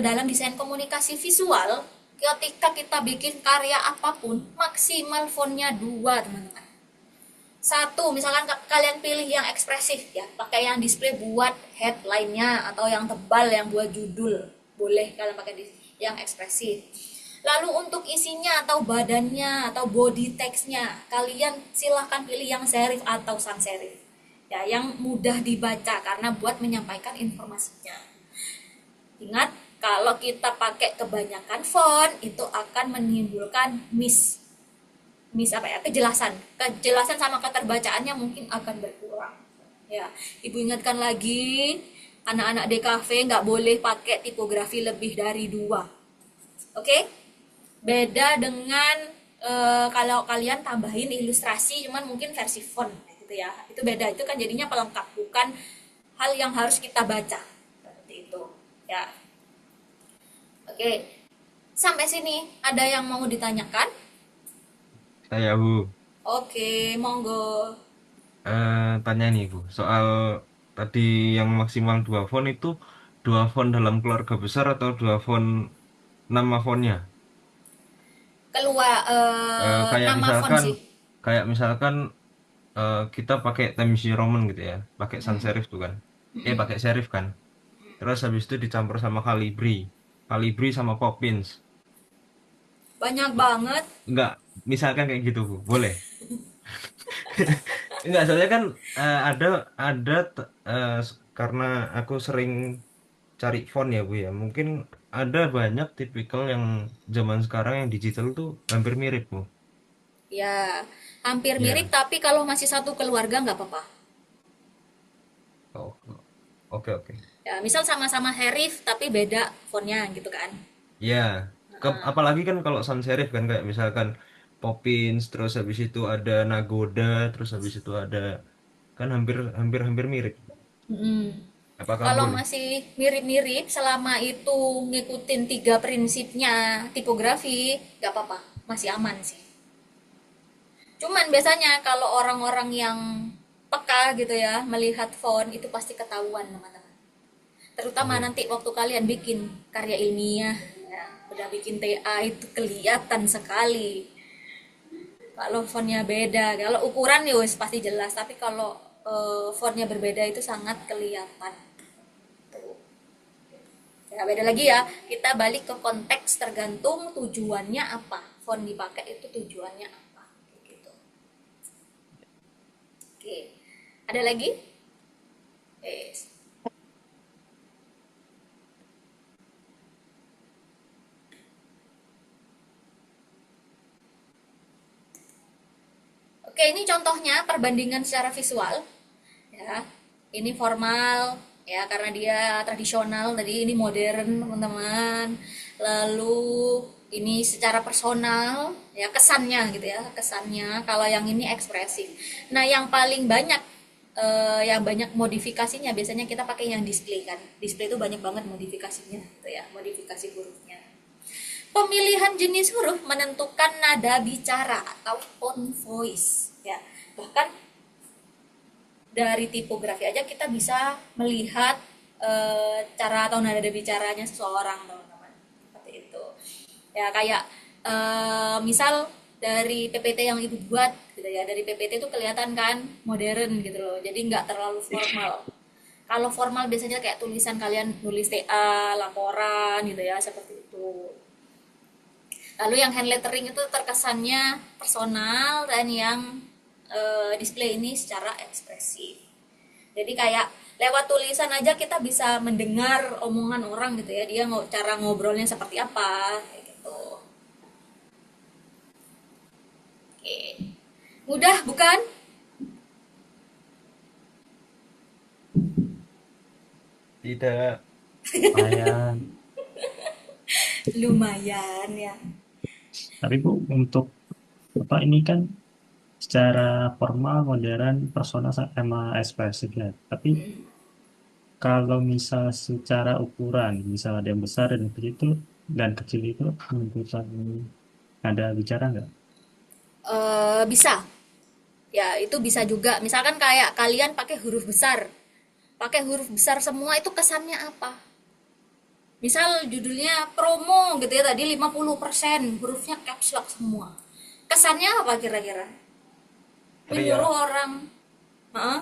[SPEAKER 2] dalam desain komunikasi visual, ketika kita bikin karya apapun, maksimal fontnya 2 teman-teman. 1, misalkan kalian pilih yang ekspresif ya, pakai yang display buat headline-nya, atau yang tebal yang buat judul, boleh kalian pakai yang ekspresif. Lalu untuk isinya atau badannya atau body text-nya, kalian silahkan pilih yang serif atau sans serif ya, yang mudah dibaca karena buat menyampaikan informasinya. Ingat, kalau kita pakai kebanyakan font itu akan menimbulkan kejelasan sama keterbacaannya mungkin akan berkurang ya. Ibu ingatkan lagi, anak-anak DKV nggak boleh pakai tipografi lebih dari 2. Oke? Beda dengan kalau kalian tambahin ilustrasi cuman mungkin versi font gitu ya, itu beda, itu kan jadinya pelengkap, bukan hal yang harus kita baca seperti itu ya. Oke, sampai sini ada yang mau ditanyakan?
[SPEAKER 4] Saya Bu,
[SPEAKER 2] Oke, monggo.
[SPEAKER 4] tanya nih Bu, soal tadi yang maksimal 2 font itu 2 font dalam keluarga besar atau 2 font nama fontnya?
[SPEAKER 2] Keluar
[SPEAKER 4] Kayak
[SPEAKER 2] nama font
[SPEAKER 4] misalkan,
[SPEAKER 2] sih.
[SPEAKER 4] kita pakai Times New Roman gitu ya, pakai sans serif tuh kan, pakai serif kan. Terus habis itu dicampur sama Calibri sama Poppins.
[SPEAKER 2] Banyak banget.
[SPEAKER 4] Enggak, misalkan kayak gitu Bu, boleh? Enggak, soalnya kan karena aku sering cari font ya Bu ya, mungkin ada banyak tipikal yang zaman sekarang yang digital tuh hampir mirip Bu.
[SPEAKER 2] Ya, hampir mirip,
[SPEAKER 4] Ya,
[SPEAKER 2] tapi kalau masih satu keluarga nggak apa-apa.
[SPEAKER 4] oh, oke oke.
[SPEAKER 2] Ya, misal sama-sama serif tapi beda fontnya gitu kan.
[SPEAKER 4] Ya,
[SPEAKER 2] Nah,
[SPEAKER 4] apalagi kan kalau sans serif kan kayak misalkan Poppins, terus habis itu ada Nagoda, terus habis itu ada, kan hampir hampir hampir mirip.
[SPEAKER 2] mm-mm.
[SPEAKER 4] Apakah
[SPEAKER 2] Kalau
[SPEAKER 4] boleh?
[SPEAKER 2] masih mirip-mirip, selama itu ngikutin 3 prinsipnya tipografi, nggak apa-apa, masih aman sih. Cuman biasanya kalau orang-orang yang peka gitu ya, melihat font itu pasti ketahuan teman-teman. Terutama
[SPEAKER 4] Iya.
[SPEAKER 2] nanti waktu kalian bikin karya ilmiah, ya, udah bikin TA itu kelihatan sekali. Kalau fontnya beda, kalau ukuran ya wes pasti jelas, tapi kalau fontnya berbeda itu sangat kelihatan. Tuh. Ya beda lagi ya, kita balik ke konteks, tergantung tujuannya apa. Font dipakai itu tujuannya apa. Gitu. Oke, ada lagi? Yes. Oke, ini contohnya perbandingan secara visual. Ya, ini formal ya karena dia tradisional, tadi ini modern teman-teman. Lalu ini secara personal ya, kesannya gitu ya, kesannya. Kalau yang ini ekspresif. Nah, yang paling banyak yang banyak modifikasinya, biasanya kita pakai yang display kan. Display itu banyak banget modifikasinya gitu ya, modifikasi hurufnya. Pemilihan jenis huruf menentukan nada bicara atau tone voice ya. Bahkan dari tipografi aja kita bisa melihat cara atau nada bicaranya seseorang, teman-teman. Seperti itu. Ya kayak misal dari PPT yang ibu buat gitu ya, dari PPT itu kelihatan kan modern gitu loh, jadi nggak terlalu formal. Kalau formal biasanya kayak tulisan kalian nulis TA, laporan gitu ya, seperti itu. Lalu yang hand lettering itu terkesannya personal, dan yang display ini secara ekspresif. Jadi kayak lewat tulisan aja kita bisa mendengar omongan orang gitu ya, dia cara ngobrolnya seperti apa kayak gitu. Oke. Mudah bukan?
[SPEAKER 4] Tidak.
[SPEAKER 7] Lumayan.
[SPEAKER 2] Lumayan ya.
[SPEAKER 7] Tapi Bu, untuk apa ini kan secara formal, modern, persona sama ekspresif ya. Tapi kalau misal secara ukuran, misal ada yang besar dan kecil itu, menentukan ada bicara nggak?
[SPEAKER 2] Bisa. Ya, itu bisa juga. Misalkan kayak kalian pakai huruf besar. Pakai huruf besar semua itu kesannya apa? Misal judulnya promo gitu ya, tadi 50%, hurufnya caps lock semua. Kesannya apa kira-kira?
[SPEAKER 4] Teriak,
[SPEAKER 2] Menyuruh orang heeh,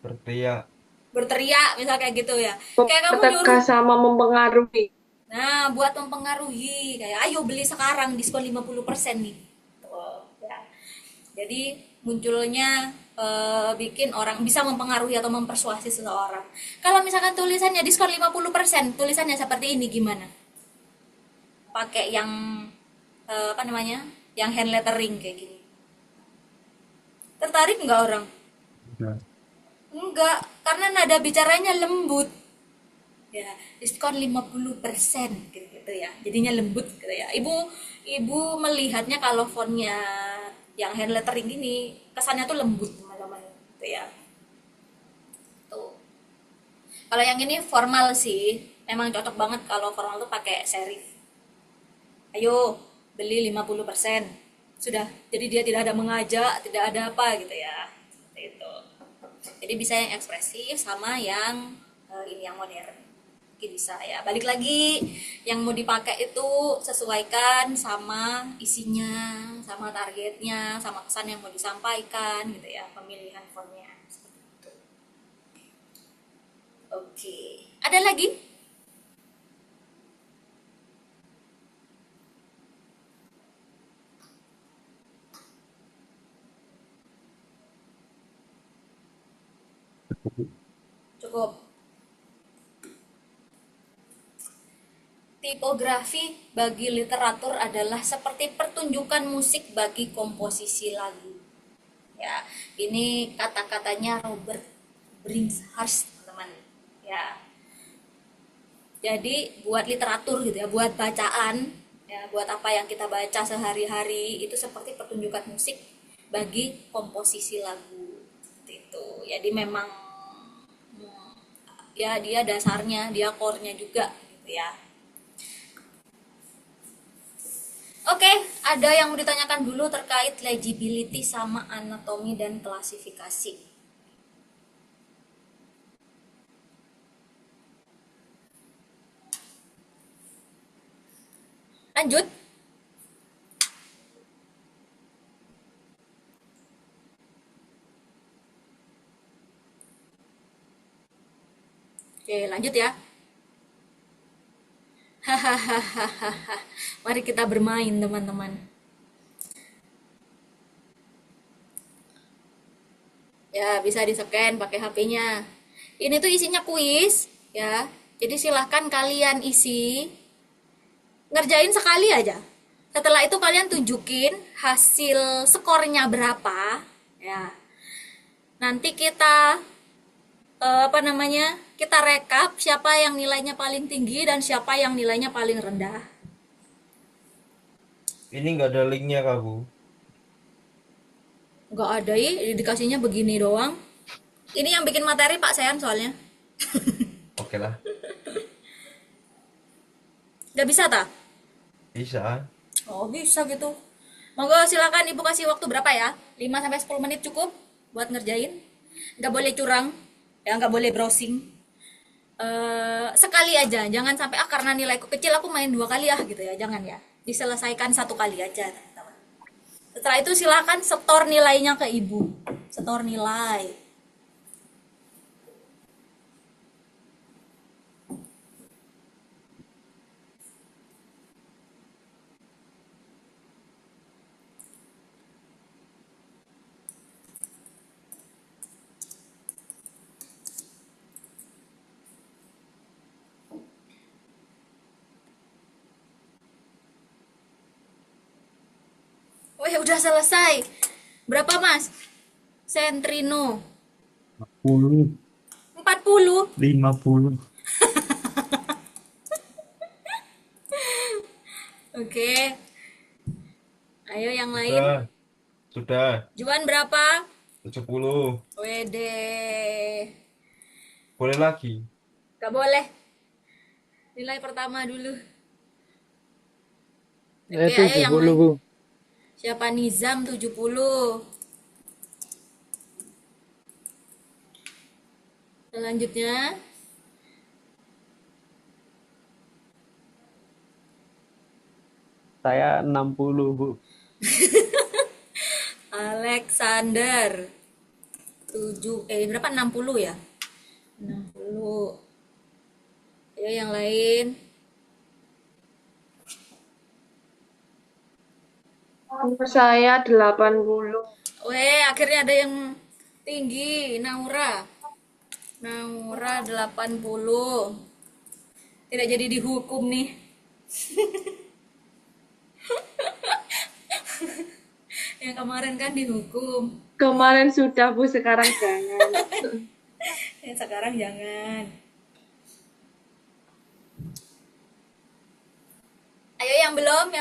[SPEAKER 4] berteriak.
[SPEAKER 2] berteriak, misal kayak gitu ya. Kayak kamu nyuruh,
[SPEAKER 5] Mempertegas sama mempengaruhi.
[SPEAKER 2] nah buat mempengaruhi, kayak ayo beli sekarang diskon 50% nih. Tuh, ya. Jadi munculnya bikin orang bisa mempengaruhi atau mempersuasi seseorang. Kalau misalkan tulisannya diskon 50%, tulisannya seperti ini gimana? Pakai yang apa namanya? Yang hand lettering kayak gini. Tertarik nggak orang?
[SPEAKER 7] Nah,
[SPEAKER 2] Enggak, karena nada bicaranya lembut. Ya, diskon 50% gitu ya. Jadinya lembut gitu ya. Ibu melihatnya kalau fontnya yang hand lettering gini, kesannya tuh lembut, teman-teman, gitu ya. Tuh. Kalau yang ini formal sih, emang cocok banget kalau formal tuh pakai serif. Ayo, beli 50%. Sudah, jadi dia tidak ada mengajak, tidak ada apa gitu ya. Seperti itu. Jadi bisa yang ekspresif sama yang ini yang modern. Mungkin bisa ya. Balik lagi, yang mau dipakai itu sesuaikan sama isinya, sama targetnya, sama pesan yang mau disampaikan gitu ya, pemilihan fontnya seperti itu. Oke, ada lagi? Cukup. Tipografi bagi literatur adalah seperti pertunjukan musik bagi komposisi lagu. Ya, ini kata-katanya Robert Brinkhurst, teman-teman. Ya. Jadi buat literatur gitu ya, buat bacaan, ya, buat apa yang kita baca sehari-hari itu seperti pertunjukan musik bagi komposisi lagu. Seperti itu. Jadi memang ya dia dasarnya, dia core-nya juga gitu ya. Oke, ada yang mau ditanyakan dulu terkait legibility sama anatomi dan klasifikasi. Lanjut. Oke, lanjut ya. Hahaha. Mari kita bermain, teman-teman. Ya, bisa di-scan pakai HP-nya. Ini tuh isinya kuis, ya. Jadi silahkan kalian isi, ngerjain sekali aja. Setelah itu kalian tunjukin hasil skornya berapa, ya. Nanti kita apa namanya? Kita rekap siapa yang nilainya paling tinggi dan siapa yang nilainya paling rendah.
[SPEAKER 4] Ini nggak ada linknya, Kak Bu.
[SPEAKER 2] Nggak ada ya, dikasihnya begini doang. Ini yang bikin materi Pak Sean soalnya.
[SPEAKER 4] Oke lah,
[SPEAKER 2] Gak bisa tak?
[SPEAKER 4] bisa.
[SPEAKER 2] Oh bisa gitu. Monggo silakan Ibu kasih waktu berapa ya? 5 sampai 10 menit cukup buat ngerjain. Nggak boleh curang, ya nggak boleh browsing. Sekali aja, jangan sampai karena nilaiku kecil aku main 2 kali ya gitu ya, jangan ya. Diselesaikan 1 kali aja teman-teman. Setelah itu silakan setor nilainya ke Ibu. Setor nilai. Wih, udah selesai. Berapa Mas? Sentrino.
[SPEAKER 7] 10,
[SPEAKER 2] 40.
[SPEAKER 7] 50.
[SPEAKER 2] Oke. Ayo yang lain.
[SPEAKER 4] Sudah, sudah.
[SPEAKER 2] Juan berapa?
[SPEAKER 4] 70.
[SPEAKER 2] Wede.
[SPEAKER 4] Boleh lagi.
[SPEAKER 2] Gak boleh. Nilai pertama dulu.
[SPEAKER 3] Saya
[SPEAKER 2] Oke, ayo yang
[SPEAKER 3] 70,
[SPEAKER 2] lain.
[SPEAKER 3] Bu.
[SPEAKER 2] Siapa Nizam 70. Selanjutnya
[SPEAKER 8] Saya 60, Bu.
[SPEAKER 2] Alexander 7 berapa 60 ya? 60. Ayo yang lain.
[SPEAKER 5] Saya 80.
[SPEAKER 2] Akhirnya ada yang tinggi. Naura 80. Tidak jadi dihukum nih. Yang kemarin kan dihukum.
[SPEAKER 5] Kemarin sudah Bu, sekarang jangan.
[SPEAKER 2] Yang sekarang jangan. Ayo yang belum.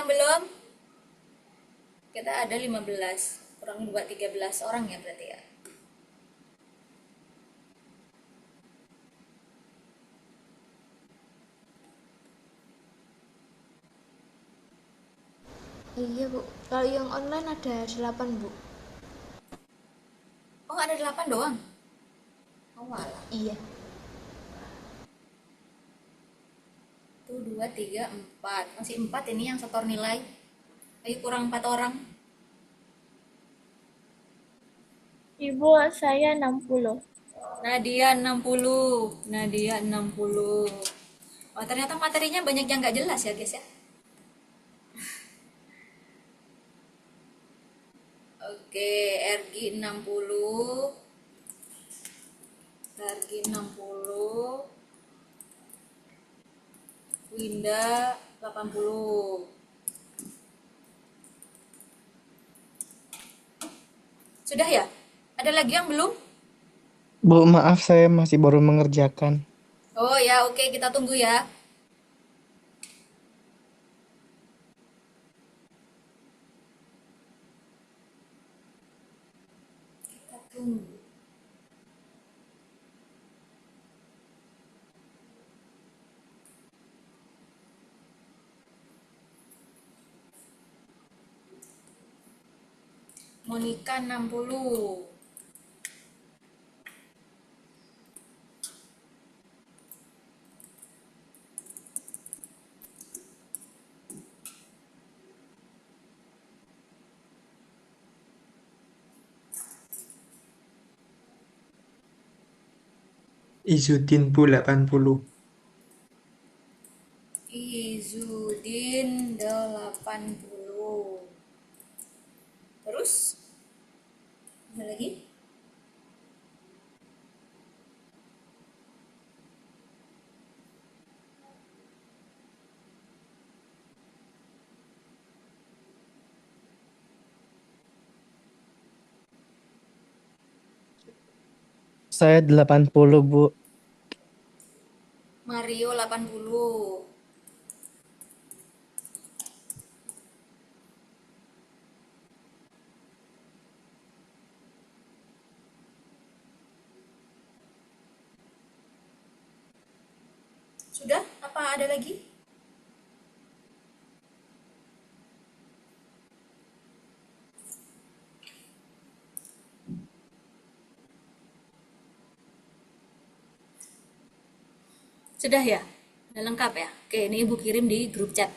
[SPEAKER 2] Kita ada 15. Kurang 2 13 orang ya berarti ya.
[SPEAKER 1] Iya, Bu. Kalau yang online ada 8, Bu.
[SPEAKER 2] Oh, ada 8 doang. Oh, walah.
[SPEAKER 1] Iya.
[SPEAKER 2] 1 2 3 4. Masih 4 ini yang setor nilai. Ayo kurang 4 orang.
[SPEAKER 6] Ibu, saya 60.
[SPEAKER 2] Nadia 60. Oh, ternyata materinya banyak yang nggak jelas ya, guys ya. Oke, RG 60. Winda 80. Sudah ya? Ada lagi yang belum?
[SPEAKER 3] Bu, maaf saya masih baru mengerjakan.
[SPEAKER 2] Oh ya, oke, kita tunggu ya. Kita tunggu. Monica 60.
[SPEAKER 9] Izudin Bu 80.
[SPEAKER 2] Izudin 80. Terus ada lagi?
[SPEAKER 3] Saya 80, Bu.
[SPEAKER 2] Mario 80. Sudah? Apa ada lagi? Sudah ya? Udah lengkap ya? Oke, ini Ibu kirim di grup chat.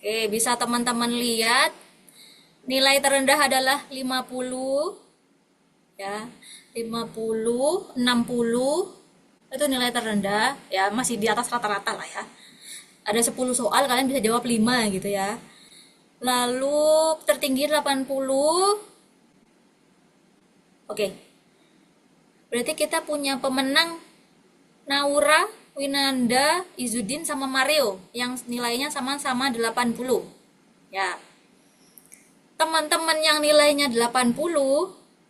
[SPEAKER 2] Oke, bisa teman-teman lihat nilai terendah adalah 50 ya. 50, 60 itu nilai terendah ya, masih di atas rata-rata lah ya. Ada 10 soal kalian bisa jawab 5 gitu ya. Lalu tertinggi 80. Oke. Berarti kita punya pemenang Naura, Winanda, Izudin sama Mario yang nilainya sama-sama 80. Ya. Teman-teman yang nilainya 80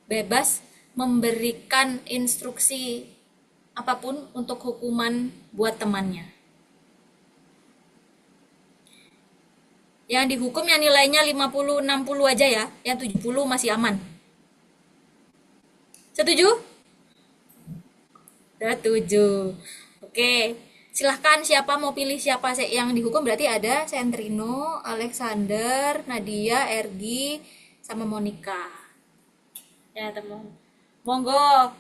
[SPEAKER 2] bebas memberikan instruksi apapun untuk hukuman buat temannya. Yang dihukum yang nilainya 50, 60 aja ya, yang 70 masih aman. Setuju? Setuju. Oke, silahkan siapa mau pilih siapa yang dihukum, berarti ada Sentrino, Alexander, Nadia, Ergi, sama Monica. Ya teman. Monggo.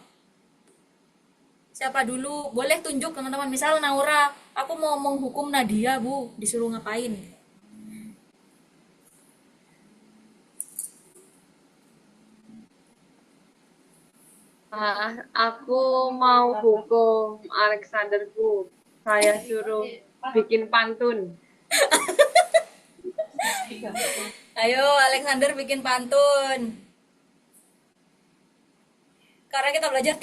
[SPEAKER 2] Siapa dulu? Boleh tunjuk teman-teman. Misal Naura, aku mau menghukum Nadia Bu, disuruh ngapain?
[SPEAKER 5] Aku mau hukum Alexander Bu. Saya suruh bikin pantun.
[SPEAKER 2] Ayo Alexander bikin pantun. Karena kita belajar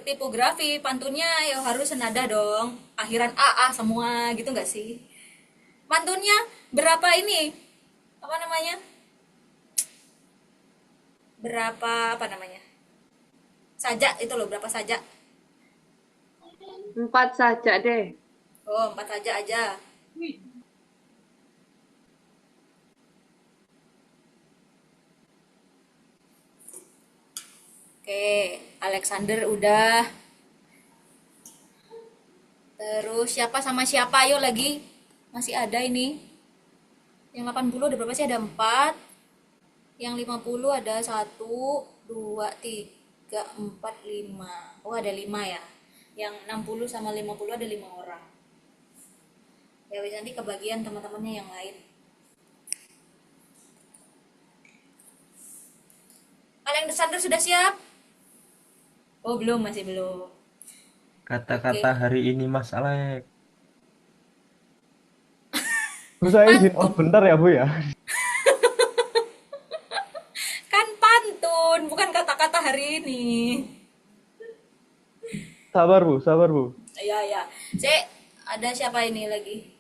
[SPEAKER 2] tipografi, pantunnya ya harus senada dong. Akhiran AA semua gitu nggak sih? Pantunnya berapa ini? Apa namanya? Berapa apa namanya? Sajak itu loh, berapa sajak?
[SPEAKER 5] 4 saja deh.
[SPEAKER 2] Oh, 4 sajak aja. Oke, Alexander udah. Terus siapa sama siapa? Ayo lagi. Masih ada ini. Yang 80 ada berapa sih? Ada 4. Yang 50 ada 1, 2, 3, 4, 5. Oh, ada 5 ya. Yang 60 sama 50 ada 5 orang. Ya wis nanti kebagian teman-temannya yang lain. Alexander sudah siap? Oh, belum, masih belum.
[SPEAKER 4] Kata-kata hari ini Mas Alek.
[SPEAKER 3] Bu, saya izin off bentar ya, Bu ya.
[SPEAKER 2] Kan pantun, bukan kata-kata hari ini.
[SPEAKER 3] Sabar, Bu, sabar, Bu.
[SPEAKER 2] Ya, ya. Cek, ada siapa ini lagi?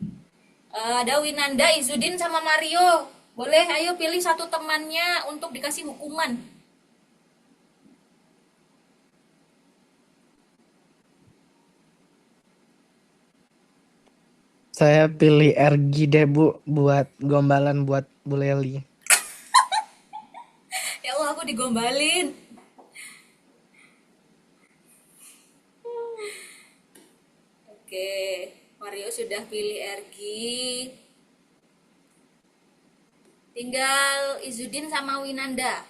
[SPEAKER 2] Ada Winanda, Izudin, sama Mario. Boleh, ayo pilih satu temannya untuk dikasih hukuman.
[SPEAKER 3] Saya pilih Ergi deh, Bu, buat gombalan buat Bu Leli.
[SPEAKER 2] Ya Allah, aku digombalin. Oke, Mario sudah pilih Ergi. Tinggal Izudin sama Winanda.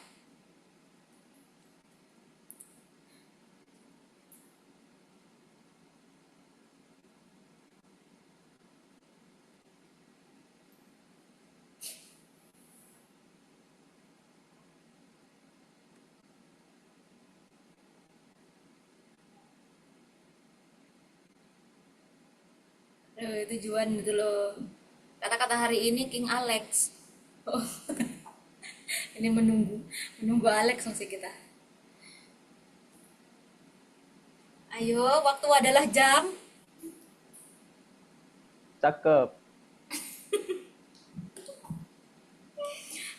[SPEAKER 2] Tujuan gitu loh. Kata-kata hari ini King Alex. Oh. Ini menunggu Alex masih kita. Ayo, waktu adalah jam.
[SPEAKER 3] Cakep.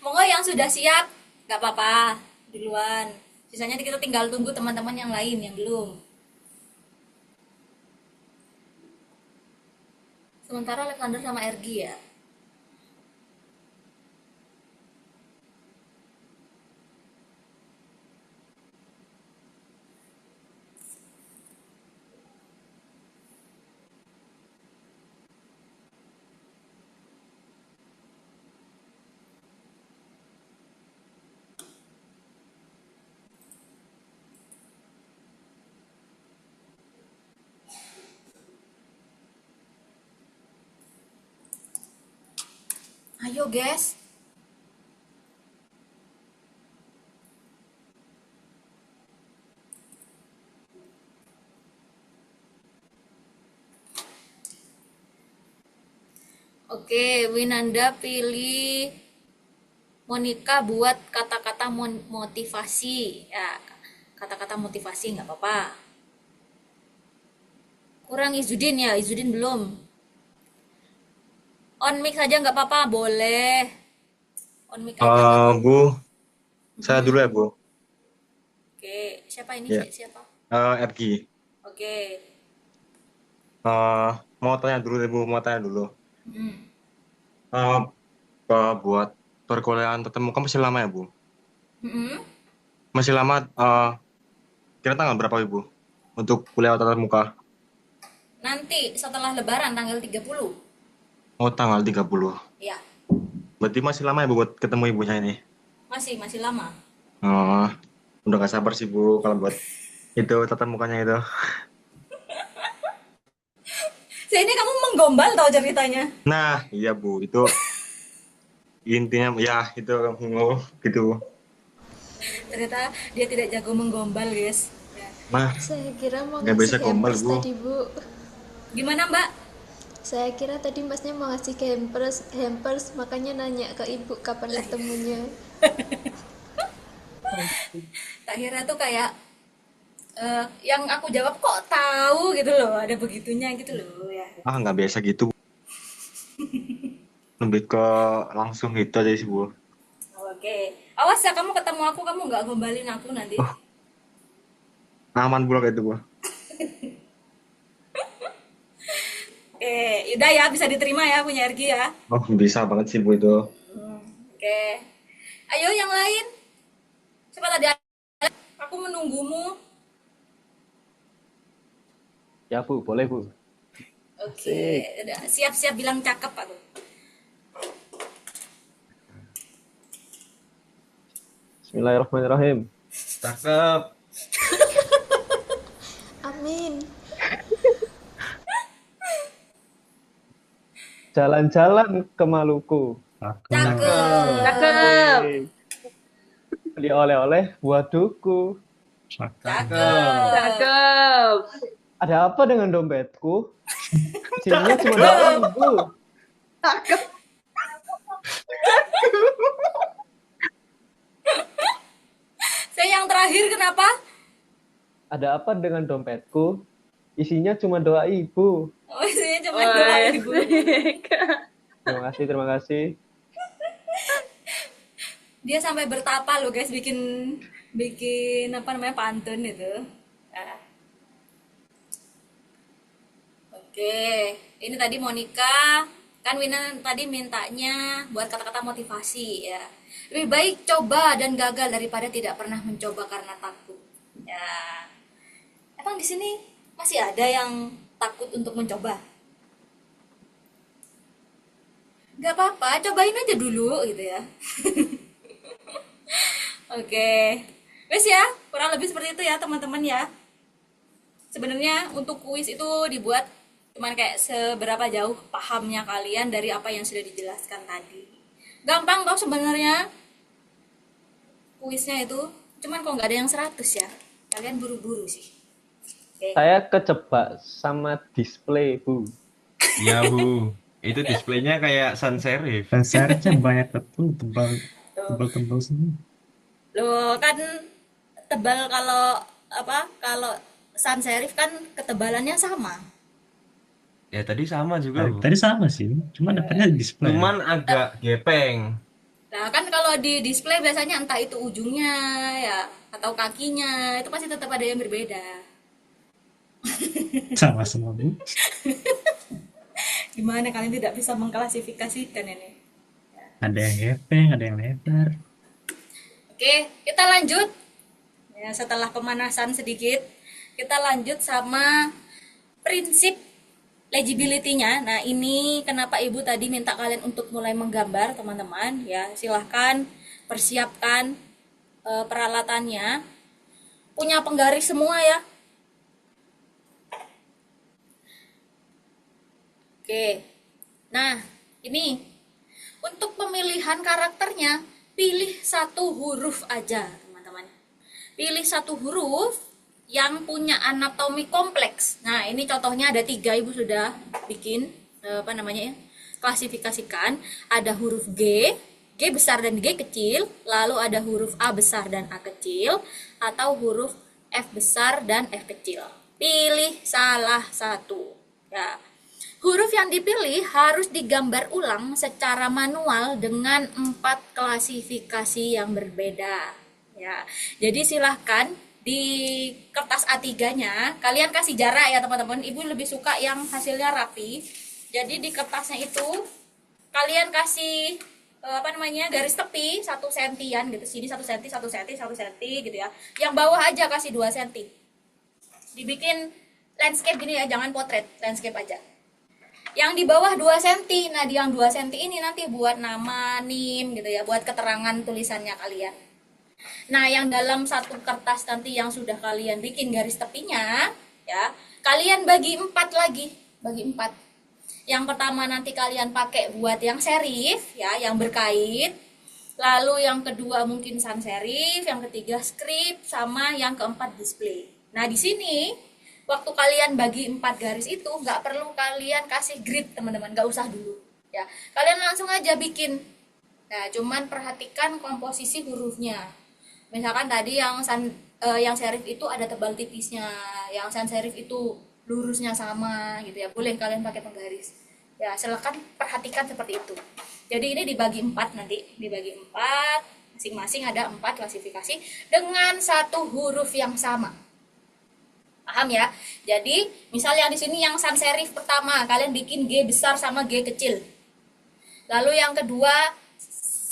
[SPEAKER 2] Monggo yang sudah siap, nggak apa-apa, duluan. Sisanya kita tinggal tunggu teman-teman yang lain yang belum. Sementara Alexander sama Ergi ya. Ayo guys. Oke, Winanda pilih Monica buat kata-kata motivasi. Ya, kata-kata motivasi nggak apa-apa. Kurang Izudin ya, Izudin belum. On mic saja nggak apa-apa, boleh. On mic aja nggak apa-apa.
[SPEAKER 8] Bu, saya dulu ya, Bu.
[SPEAKER 2] Oke, siapa ini?
[SPEAKER 8] Ya.
[SPEAKER 2] Siapa?
[SPEAKER 8] Ergi.
[SPEAKER 2] Oke.
[SPEAKER 8] Mau tanya dulu deh, Bu. Mau tanya dulu.
[SPEAKER 2] Hmm.
[SPEAKER 8] Buat perkuliahan tatap muka masih lama ya, Bu?
[SPEAKER 2] Mm-mm.
[SPEAKER 8] Masih lama, kira tanggal berapa, Ibu? Untuk kuliah tatap muka?
[SPEAKER 2] Nanti setelah Lebaran tanggal 30.
[SPEAKER 8] Oh, tanggal 30.
[SPEAKER 2] Ya,
[SPEAKER 8] Berarti masih lama ya, Bu, buat ketemu ibunya ini?
[SPEAKER 2] masih lama.
[SPEAKER 8] Udah gak sabar sih, Bu, kalau buat itu tatap mukanya itu.
[SPEAKER 2] Saya ini kamu menggombal tau ceritanya.
[SPEAKER 8] Nah, iya, Bu. Itu intinya, ya, itu gitu.
[SPEAKER 2] Ternyata dia tidak jago menggombal, guys. Ya.
[SPEAKER 8] Nah,
[SPEAKER 1] Saya kira mau
[SPEAKER 8] nggak bisa
[SPEAKER 1] ngasih
[SPEAKER 8] gombal,
[SPEAKER 1] hampers
[SPEAKER 8] Bu.
[SPEAKER 1] tadi, Bu.
[SPEAKER 2] Gimana, Mbak?
[SPEAKER 1] Saya kira tadi masnya mau ngasih hampers, makanya nanya ke ibu kapan ketemunya.
[SPEAKER 2] Tak kira tuh kayak yang aku jawab kok tahu gitu loh, ada begitunya gitu loh ya.
[SPEAKER 8] nggak biasa gitu. Lebih ke langsung gitu aja sih, Bu.
[SPEAKER 2] Oke, awas ya kamu ketemu aku, kamu nggak gombalin aku nanti.
[SPEAKER 8] Aman pula kayak itu, Bu.
[SPEAKER 2] Oke, udah ya, bisa diterima ya punya Ergi ya.
[SPEAKER 8] Oh, bisa banget sih, Bu, itu.
[SPEAKER 2] Oke, ayo yang lain. Cepat tadi, aku menunggumu.
[SPEAKER 10] Ya Bu, boleh Bu.
[SPEAKER 2] Oke, udah siap-siap bilang cakep aku.
[SPEAKER 10] Bismillahirrahmanirrahim.
[SPEAKER 4] Cakep.
[SPEAKER 1] Amin.
[SPEAKER 10] Jalan-jalan ke Maluku.
[SPEAKER 2] Cakep.
[SPEAKER 5] Cakep.
[SPEAKER 10] Beli oleh-oleh buat duku.
[SPEAKER 2] Cakep.
[SPEAKER 5] Cakep.
[SPEAKER 10] Ada apa dengan dompetku? Isinya cuma 2.000.
[SPEAKER 2] Saya yang terakhir kenapa?
[SPEAKER 10] Ada apa dengan dompetku? Isinya cuma 2.000.
[SPEAKER 2] Oh, isinya cuma
[SPEAKER 5] Wah,
[SPEAKER 2] 2.000.
[SPEAKER 10] Terima kasih.
[SPEAKER 2] Dia sampai bertapa loh guys, bikin apa namanya pantun itu. Nah. Oke, ini tadi Monica, kan Wina tadi mintanya buat kata-kata motivasi ya. Lebih baik coba dan gagal daripada tidak pernah mencoba karena takut. Ya, emang di sini masih ada yang takut untuk mencoba? Gak apa-apa, cobain aja dulu gitu ya. Oke, wes ya, kurang lebih seperti itu ya teman-teman ya. Sebenarnya untuk kuis itu dibuat cuman kayak seberapa jauh pahamnya kalian dari apa yang sudah dijelaskan tadi. Gampang kok sebenarnya kuisnya itu, cuman kok nggak ada yang 100 ya. Kalian buru-buru sih. Oke.
[SPEAKER 10] Saya kejebak sama display, Bu.
[SPEAKER 4] Ya Bu, itu displaynya kayak sans serif.
[SPEAKER 7] Dan serifnya banyak betul, tebal semua.
[SPEAKER 2] Loh kan tebal kalau sans serif kan ketebalannya sama.
[SPEAKER 4] Ya tadi sama juga Bu.
[SPEAKER 7] Tadi sama sih, cuma dapatnya display.
[SPEAKER 4] Cuman agak gepeng.
[SPEAKER 2] Nah kan kalau di display biasanya entah itu ujungnya ya atau kakinya itu pasti tetap ada yang berbeda.
[SPEAKER 7] Sama semua, Bu.
[SPEAKER 2] Gimana kalian tidak bisa mengklasifikasikan ini?
[SPEAKER 7] Ada yang gepeng, ada yang lebar.
[SPEAKER 2] Oke, kita lanjut. Ya, setelah pemanasan sedikit, kita lanjut sama prinsip legibility-nya. Nah, ini kenapa Ibu tadi minta kalian untuk mulai menggambar, teman-teman. Ya, silahkan persiapkan peralatannya. Punya penggaris semua ya. Oke. Nah, ini Untuk pemilihan karakternya, pilih satu huruf aja, teman-teman. Pilih satu huruf yang punya anatomi kompleks. Nah, ini contohnya ada 3, Ibu sudah bikin klasifikasikan. Ada huruf G, G besar dan G kecil, lalu ada huruf A besar dan A kecil, atau huruf F besar dan F kecil. Pilih salah satu. Ya. Huruf yang dipilih harus digambar ulang secara manual dengan 4 klasifikasi yang berbeda. Ya. Jadi silahkan di kertas A3-nya kalian kasih jarak ya teman-teman. Ibu lebih suka yang hasilnya rapi. Jadi di kertasnya itu kalian kasih garis tepi 1 sentian gitu, sini 1 senti, 1 senti, 1 senti gitu ya. Yang bawah aja kasih 2 senti. Dibikin landscape gini ya, jangan potret, landscape aja. Yang di bawah 2 senti, nah di yang 2 senti ini nanti buat nama, NIM gitu ya, buat keterangan tulisannya kalian. Nah, yang dalam satu kertas nanti yang sudah kalian bikin garis tepinya, ya, kalian bagi 4 lagi, bagi 4. Yang pertama nanti kalian pakai buat yang serif, ya, yang berkait. Lalu yang kedua mungkin sans serif, yang ketiga script, sama yang keempat display. Nah, di sini waktu kalian bagi 4 garis itu nggak perlu kalian kasih grid, teman-teman, nggak usah dulu. Ya, kalian langsung aja bikin. Nah, cuman perhatikan komposisi hurufnya. Misalkan tadi yang serif itu ada tebal tipisnya, yang sans serif itu lurusnya sama gitu ya. Boleh kalian pakai penggaris. Ya, silakan perhatikan seperti itu. Jadi ini dibagi 4 nanti, dibagi 4, masing-masing ada 4 klasifikasi dengan satu huruf yang sama. Paham ya? Jadi, misalnya di sini yang sans serif pertama, kalian bikin G besar sama G kecil. Lalu yang kedua,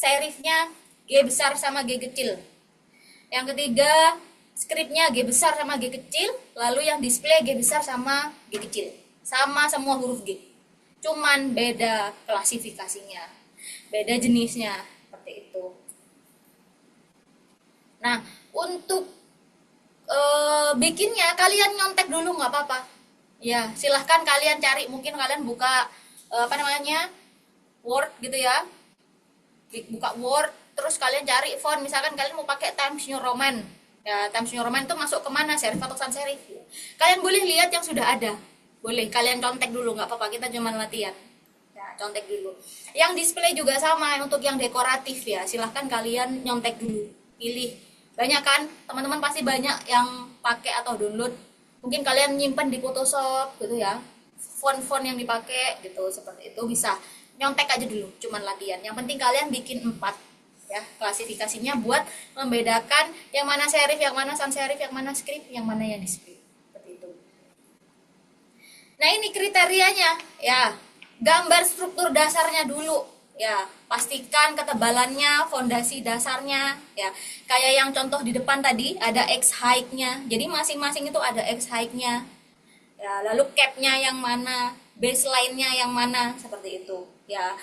[SPEAKER 2] serifnya G besar sama G kecil. Yang ketiga, scriptnya G besar sama G kecil, lalu yang display G besar sama G kecil. Sama semua huruf G. Cuman beda klasifikasinya, beda jenisnya, seperti itu. Nah, untuk bikinnya kalian nyontek dulu nggak apa-apa. Ya, silahkan kalian cari, mungkin kalian buka Word gitu ya. Buka Word, terus kalian cari font, misalkan kalian mau pakai Times New Roman. Ya, Times New Roman itu masuk kemana, serif atau sans serif? Kalian boleh lihat yang sudah ada. Boleh, kalian contek dulu, nggak apa-apa, kita cuma latihan. Ya, contek dulu. Yang display juga sama, untuk yang dekoratif ya, silahkan kalian nyontek dulu. Pilih. Banyak kan, teman-teman pasti banyak yang pakai atau download. Mungkin kalian nyimpan di Photoshop gitu ya. Font-font yang dipakai gitu, seperti itu bisa. Nyontek aja dulu, cuman latihan. Yang penting kalian bikin 4 ya, klasifikasinya buat membedakan yang mana serif, yang mana sans serif, yang mana script, yang mana yang display. Seperti itu. Nah, ini kriterianya ya. Gambar struktur dasarnya dulu. Ya, pastikan ketebalannya, fondasi dasarnya ya. Kayak yang contoh di depan tadi ada X height-nya. Jadi masing-masing itu ada X height-nya. Ya, lalu cap-nya yang mana, baseline-nya yang mana, seperti itu. Ya.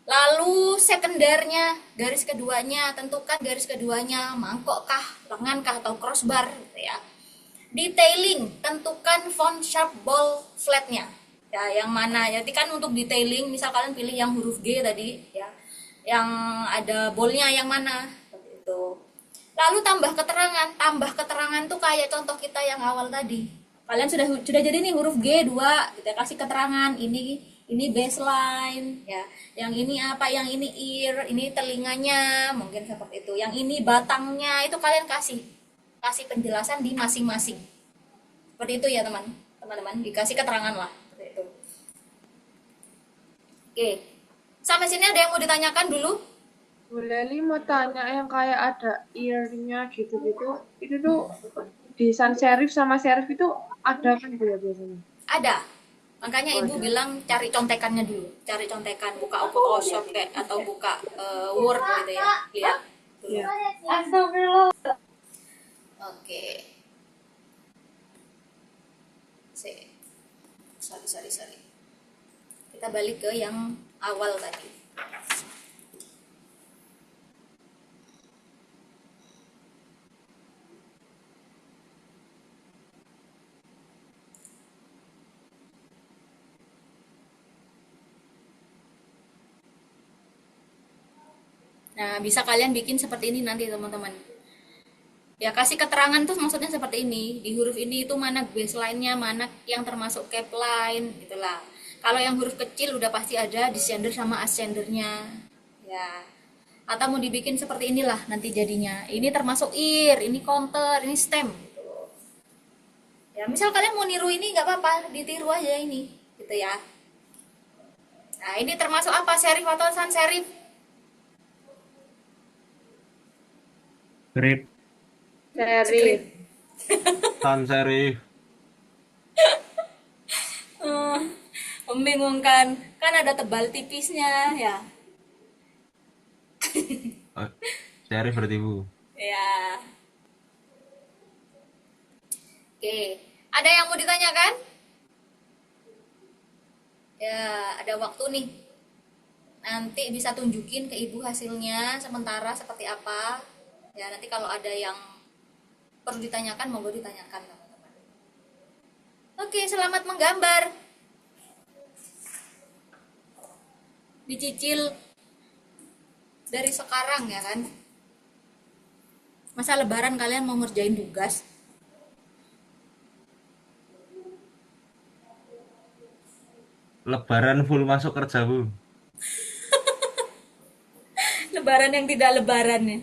[SPEAKER 2] Lalu sekundernya, garis keduanya, tentukan garis keduanya mangkok kah, lengan kah, atau crossbar gitu ya. Detailing, tentukan font sharp bold flat-nya. Ya, yang mana? Jadi kan untuk detailing, misal kalian pilih yang huruf G tadi ya. Yang ada boldnya yang mana? Seperti itu. Lalu tambah keterangan tuh kayak contoh kita yang awal tadi. Kalian sudah jadi nih huruf G 2, kita kasih keterangan ini baseline ya. Yang ini apa? Yang ini ear, ini telinganya, mungkin seperti itu. Yang ini batangnya, itu kalian kasih penjelasan di masing-masing. Seperti itu ya, teman-teman, dikasih keterangan lah seperti itu. Oke. Sampai sini ada yang mau ditanyakan dulu?
[SPEAKER 5] Bu Leli mau tanya yang kayak ada ear-nya gitu-gitu, itu tuh di sans serif sama serif itu ada kan Bu ya biasanya?
[SPEAKER 2] Ada. Makanya Ibu bilang cari contekannya dulu. Cari contekan, buka Photoshop kayak atau buka Word gitu ya. Lihat.
[SPEAKER 5] Iya.
[SPEAKER 2] Oke. Sorry. Kita balik ke yang awal tadi. Nah, bisa kalian bikin seperti ini nanti teman-teman. Ya, kasih keterangan tuh maksudnya seperti ini. Di huruf ini itu mana baseline-nya, mana yang termasuk cap line, gitulah. Kalau yang huruf kecil udah pasti ada descender sama ascendernya. Ya. Atau mau dibikin seperti inilah nanti jadinya. Ini termasuk ear, ini counter, ini stem. Gitu. Ya, misal kalian mau niru ini nggak apa-apa, ditiru aja ini, gitu ya. Nah, ini termasuk apa? Serif atau sans serif?
[SPEAKER 7] Grip.
[SPEAKER 5] Serif.
[SPEAKER 4] Sans serif.
[SPEAKER 2] Membingungkan. Kan ada tebal tipisnya, ya.
[SPEAKER 4] Oh, serif berarti Bu.
[SPEAKER 2] Ya. Oke. Ada yang mau ditanyakan? Ya, ada waktu nih. Nanti bisa tunjukin ke ibu hasilnya sementara seperti apa. Ya, nanti kalau ada yang perlu ditanyakan, monggo ditanyakan teman-teman. Oke, selamat menggambar. Dicicil dari sekarang ya kan. Masa lebaran kalian mau ngerjain tugas?
[SPEAKER 4] Lebaran full masuk kerja Bu.
[SPEAKER 2] Lebaran yang tidak lebaran ya.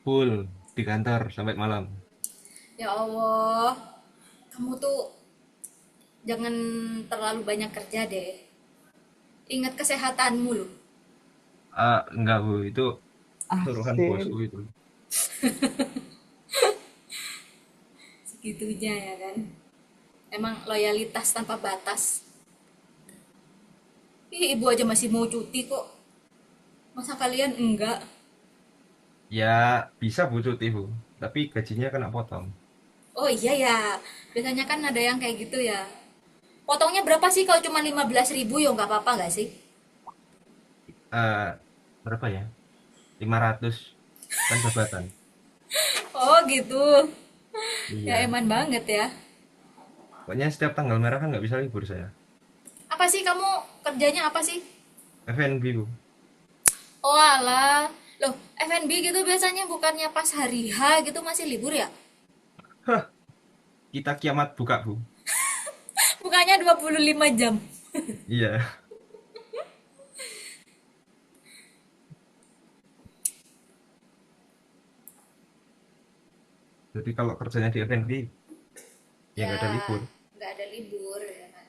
[SPEAKER 4] Full di kantor sampai malam.
[SPEAKER 2] Ya Allah, kamu tuh jangan terlalu banyak kerja deh. Ingat kesehatanmu loh.
[SPEAKER 4] Enggak Bu, itu suruhan
[SPEAKER 10] Asik.
[SPEAKER 4] bosku itu.
[SPEAKER 2] Segitunya ya kan. Emang loyalitas tanpa batas. Ih, ibu aja masih mau cuti kok. Masa kalian enggak?
[SPEAKER 4] Ya bisa Bu cuti Bu, tapi gajinya kena potong.
[SPEAKER 2] Oh iya ya, biasanya kan ada yang kayak gitu ya. Potongnya berapa sih kalau cuma 15.000 ya nggak apa-apa nggak sih?
[SPEAKER 4] Eh berapa ya? 500 kan jabatan.
[SPEAKER 2] Oh gitu. Ya
[SPEAKER 4] Iya.
[SPEAKER 2] eman banget ya.
[SPEAKER 4] Pokoknya setiap tanggal merah kan nggak bisa libur saya.
[SPEAKER 2] Apa sih kamu kerjanya apa sih?
[SPEAKER 4] FNB Bu.
[SPEAKER 2] Oh alah. Loh, F&B gitu biasanya bukannya pas hari H gitu masih libur ya?
[SPEAKER 4] Hah, kita kiamat buka Bu.
[SPEAKER 2] Bukannya 25 jam.
[SPEAKER 4] Iya. Jadi kalau kerjanya di FNB ya nggak ada libur.
[SPEAKER 2] Nggak ada libur ya kan.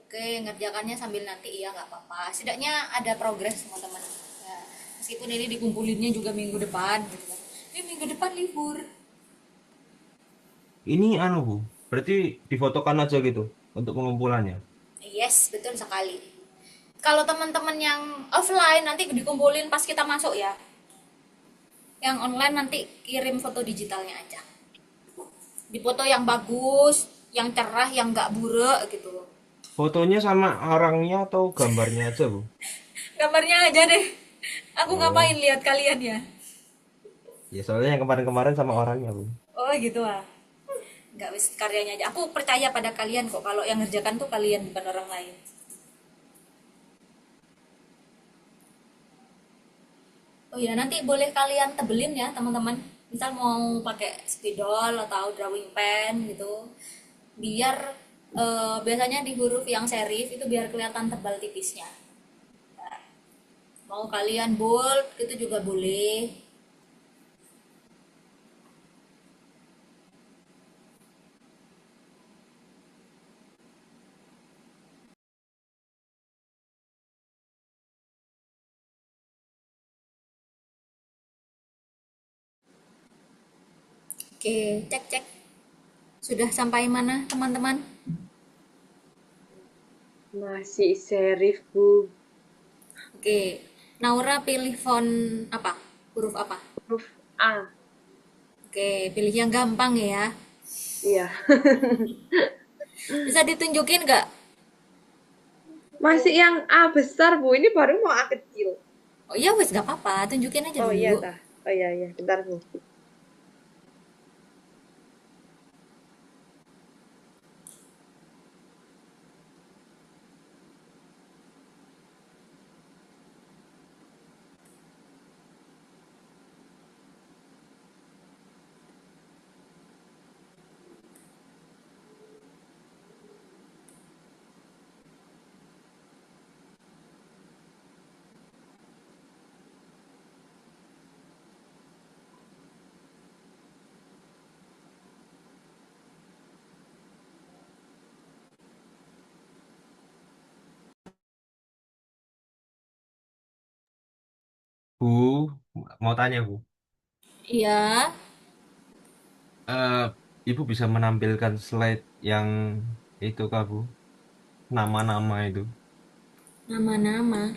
[SPEAKER 2] Oke, ngerjakannya sambil nanti iya nggak apa-apa. Setidaknya ada progres teman-teman. Ya, meskipun ini dikumpulinnya juga minggu depan gitu kan. Ini minggu depan libur.
[SPEAKER 4] Ini anu Bu, berarti difotokan aja gitu untuk pengumpulannya.
[SPEAKER 2] Yes, betul sekali. Kalau teman-teman yang offline nanti dikumpulin pas kita masuk ya. Yang online nanti kirim foto digitalnya aja. Di foto yang bagus, yang cerah, yang nggak buruk gitu.
[SPEAKER 4] Fotonya sama orangnya atau gambarnya aja Bu?
[SPEAKER 2] Gambarnya aja deh. Aku
[SPEAKER 4] Oh,
[SPEAKER 2] ngapain lihat kalian ya?
[SPEAKER 4] ya soalnya yang kemarin-kemarin sama orangnya Bu.
[SPEAKER 2] Oh gitu ah. Nggak wis karyanya aja. Aku percaya pada kalian kok kalau yang ngerjakan tuh kalian bukan orang lain. Oh ya, nanti boleh kalian tebelin ya teman-teman. Misal mau pakai spidol atau drawing pen gitu. Biar biasanya di huruf yang serif itu biar kelihatan tebal tipisnya. Nah, mau kalian bold itu juga boleh. Oke, cek-cek. Sudah sampai mana teman-teman?
[SPEAKER 5] Masih serif, Bu.
[SPEAKER 2] Oke, Naura pilih font apa? Huruf apa?
[SPEAKER 5] Huruf A.
[SPEAKER 2] Oke, pilih yang gampang ya.
[SPEAKER 5] Iya.
[SPEAKER 2] Bisa ditunjukin nggak?
[SPEAKER 5] Masih yang A besar, Bu. Ini baru mau A kecil.
[SPEAKER 2] Oh iya wes nggak apa-apa, tunjukin aja
[SPEAKER 5] Oh
[SPEAKER 2] dulu.
[SPEAKER 5] iya, tah. Oh iya, iya. Bentar, Bu.
[SPEAKER 4] Bu, mau tanya Bu.
[SPEAKER 2] Iya,
[SPEAKER 4] Eh, Ibu bisa menampilkan slide yang itu kah Bu? Nama-nama itu.
[SPEAKER 2] nama-nama.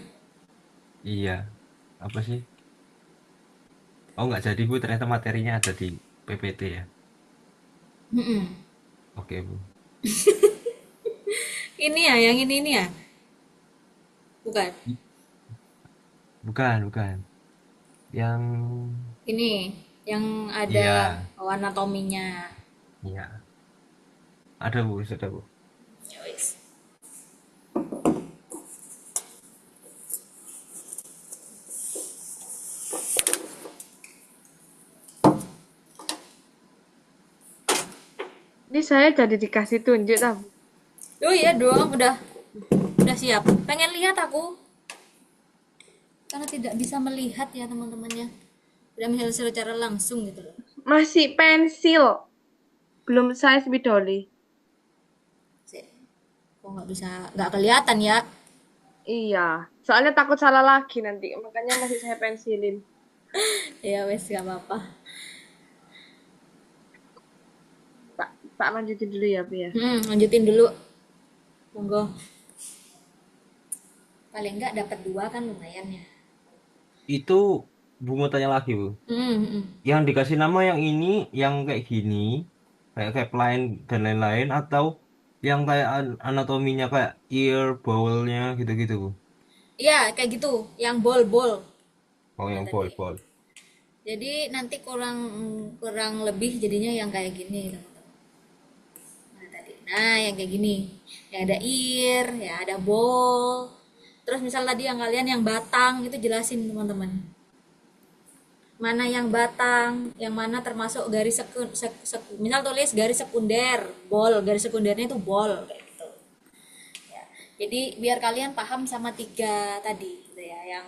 [SPEAKER 4] Iya. Apa sih? Oh nggak jadi Bu, ternyata materinya ada di PPT ya.
[SPEAKER 2] Mm-mm.
[SPEAKER 4] Oke Bu.
[SPEAKER 2] Ini ya, yang ini ya. Bukan.
[SPEAKER 4] Bukan, bukan. Yang
[SPEAKER 2] Ini yang ada
[SPEAKER 4] iya,
[SPEAKER 2] anatominya.
[SPEAKER 4] iya. Ada Bu, sudah Bu.
[SPEAKER 2] Ya wis.
[SPEAKER 5] Ini saya jadi dikasih tunjuk lah.
[SPEAKER 2] Oh iya dong, udah siap. Pengen lihat aku. Karena tidak bisa melihat ya teman-temannya. Tidak bisa secara langsung gitu loh.
[SPEAKER 5] Masih pensil. Belum saya spidoli.
[SPEAKER 2] Kok nggak kelihatan ya?
[SPEAKER 5] Iya. Soalnya takut salah lagi nanti. Makanya masih saya pensilin.
[SPEAKER 2] Ya wes gak apa-apa.
[SPEAKER 5] Tak lanjutin dulu ya, Bu ya.
[SPEAKER 2] Lanjutin dulu. Monggo. Paling nggak dapat 2 kan lumayan ya.
[SPEAKER 4] Itu Bu mau tanya lagi Bu. Yang dikasih nama yang ini, yang kayak gini, kayak kayak line dan lain-lain, atau yang kayak anatominya kayak ear, bowelnya gitu-gitu Bu.
[SPEAKER 2] Iya, kayak gitu. Yang bol-bol.
[SPEAKER 4] Oh
[SPEAKER 2] Nah,
[SPEAKER 4] yang
[SPEAKER 2] tadi.
[SPEAKER 4] bol-bol.
[SPEAKER 2] Jadi nanti kurang kurang lebih jadinya yang kayak gini, teman-teman. Nah, tadi. Nah, yang kayak gini. Yang ada ear, ya ada bol. Terus misal tadi yang kalian yang batang itu jelasin teman-teman. Mana yang batang, yang mana termasuk garis misal tulis garis sekunder, bol, garis sekundernya itu bol kayak gitu. Ya. Jadi biar kalian paham sama 3 tadi gitu ya, yang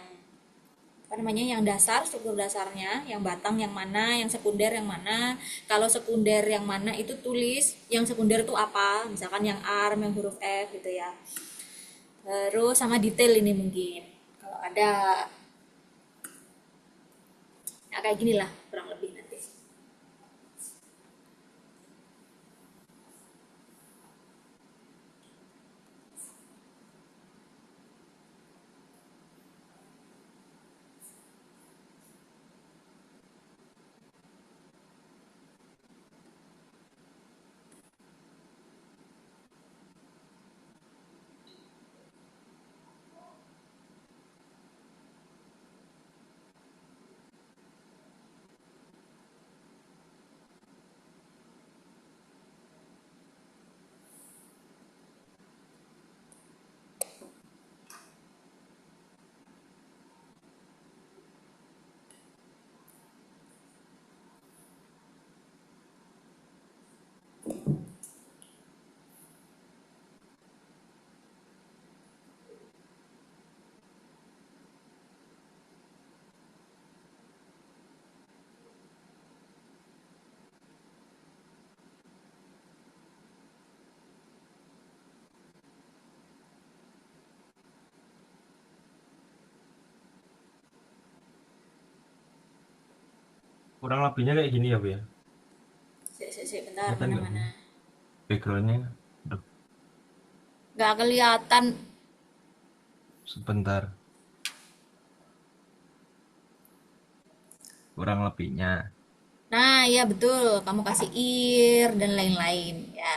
[SPEAKER 2] apa namanya, yang dasar, struktur dasarnya, yang batang yang mana, yang sekunder yang mana. Kalau sekunder yang mana itu tulis yang sekunder itu apa, misalkan yang arm, yang huruf F gitu ya. Terus sama detail ini mungkin kalau ada, ya kayak gini lah kurang lebih nanti.
[SPEAKER 4] Kurang lebihnya kayak gini ya Bu ya.
[SPEAKER 2] Bentar,
[SPEAKER 4] Kelihatan nggak Bu?
[SPEAKER 2] mana-mana.
[SPEAKER 4] Backgroundnya. Aduh,
[SPEAKER 2] Nggak kelihatan.
[SPEAKER 4] sebentar. Kurang lebihnya.
[SPEAKER 2] Nah, ya betul. Kamu kasih ear dan lain-lain ya.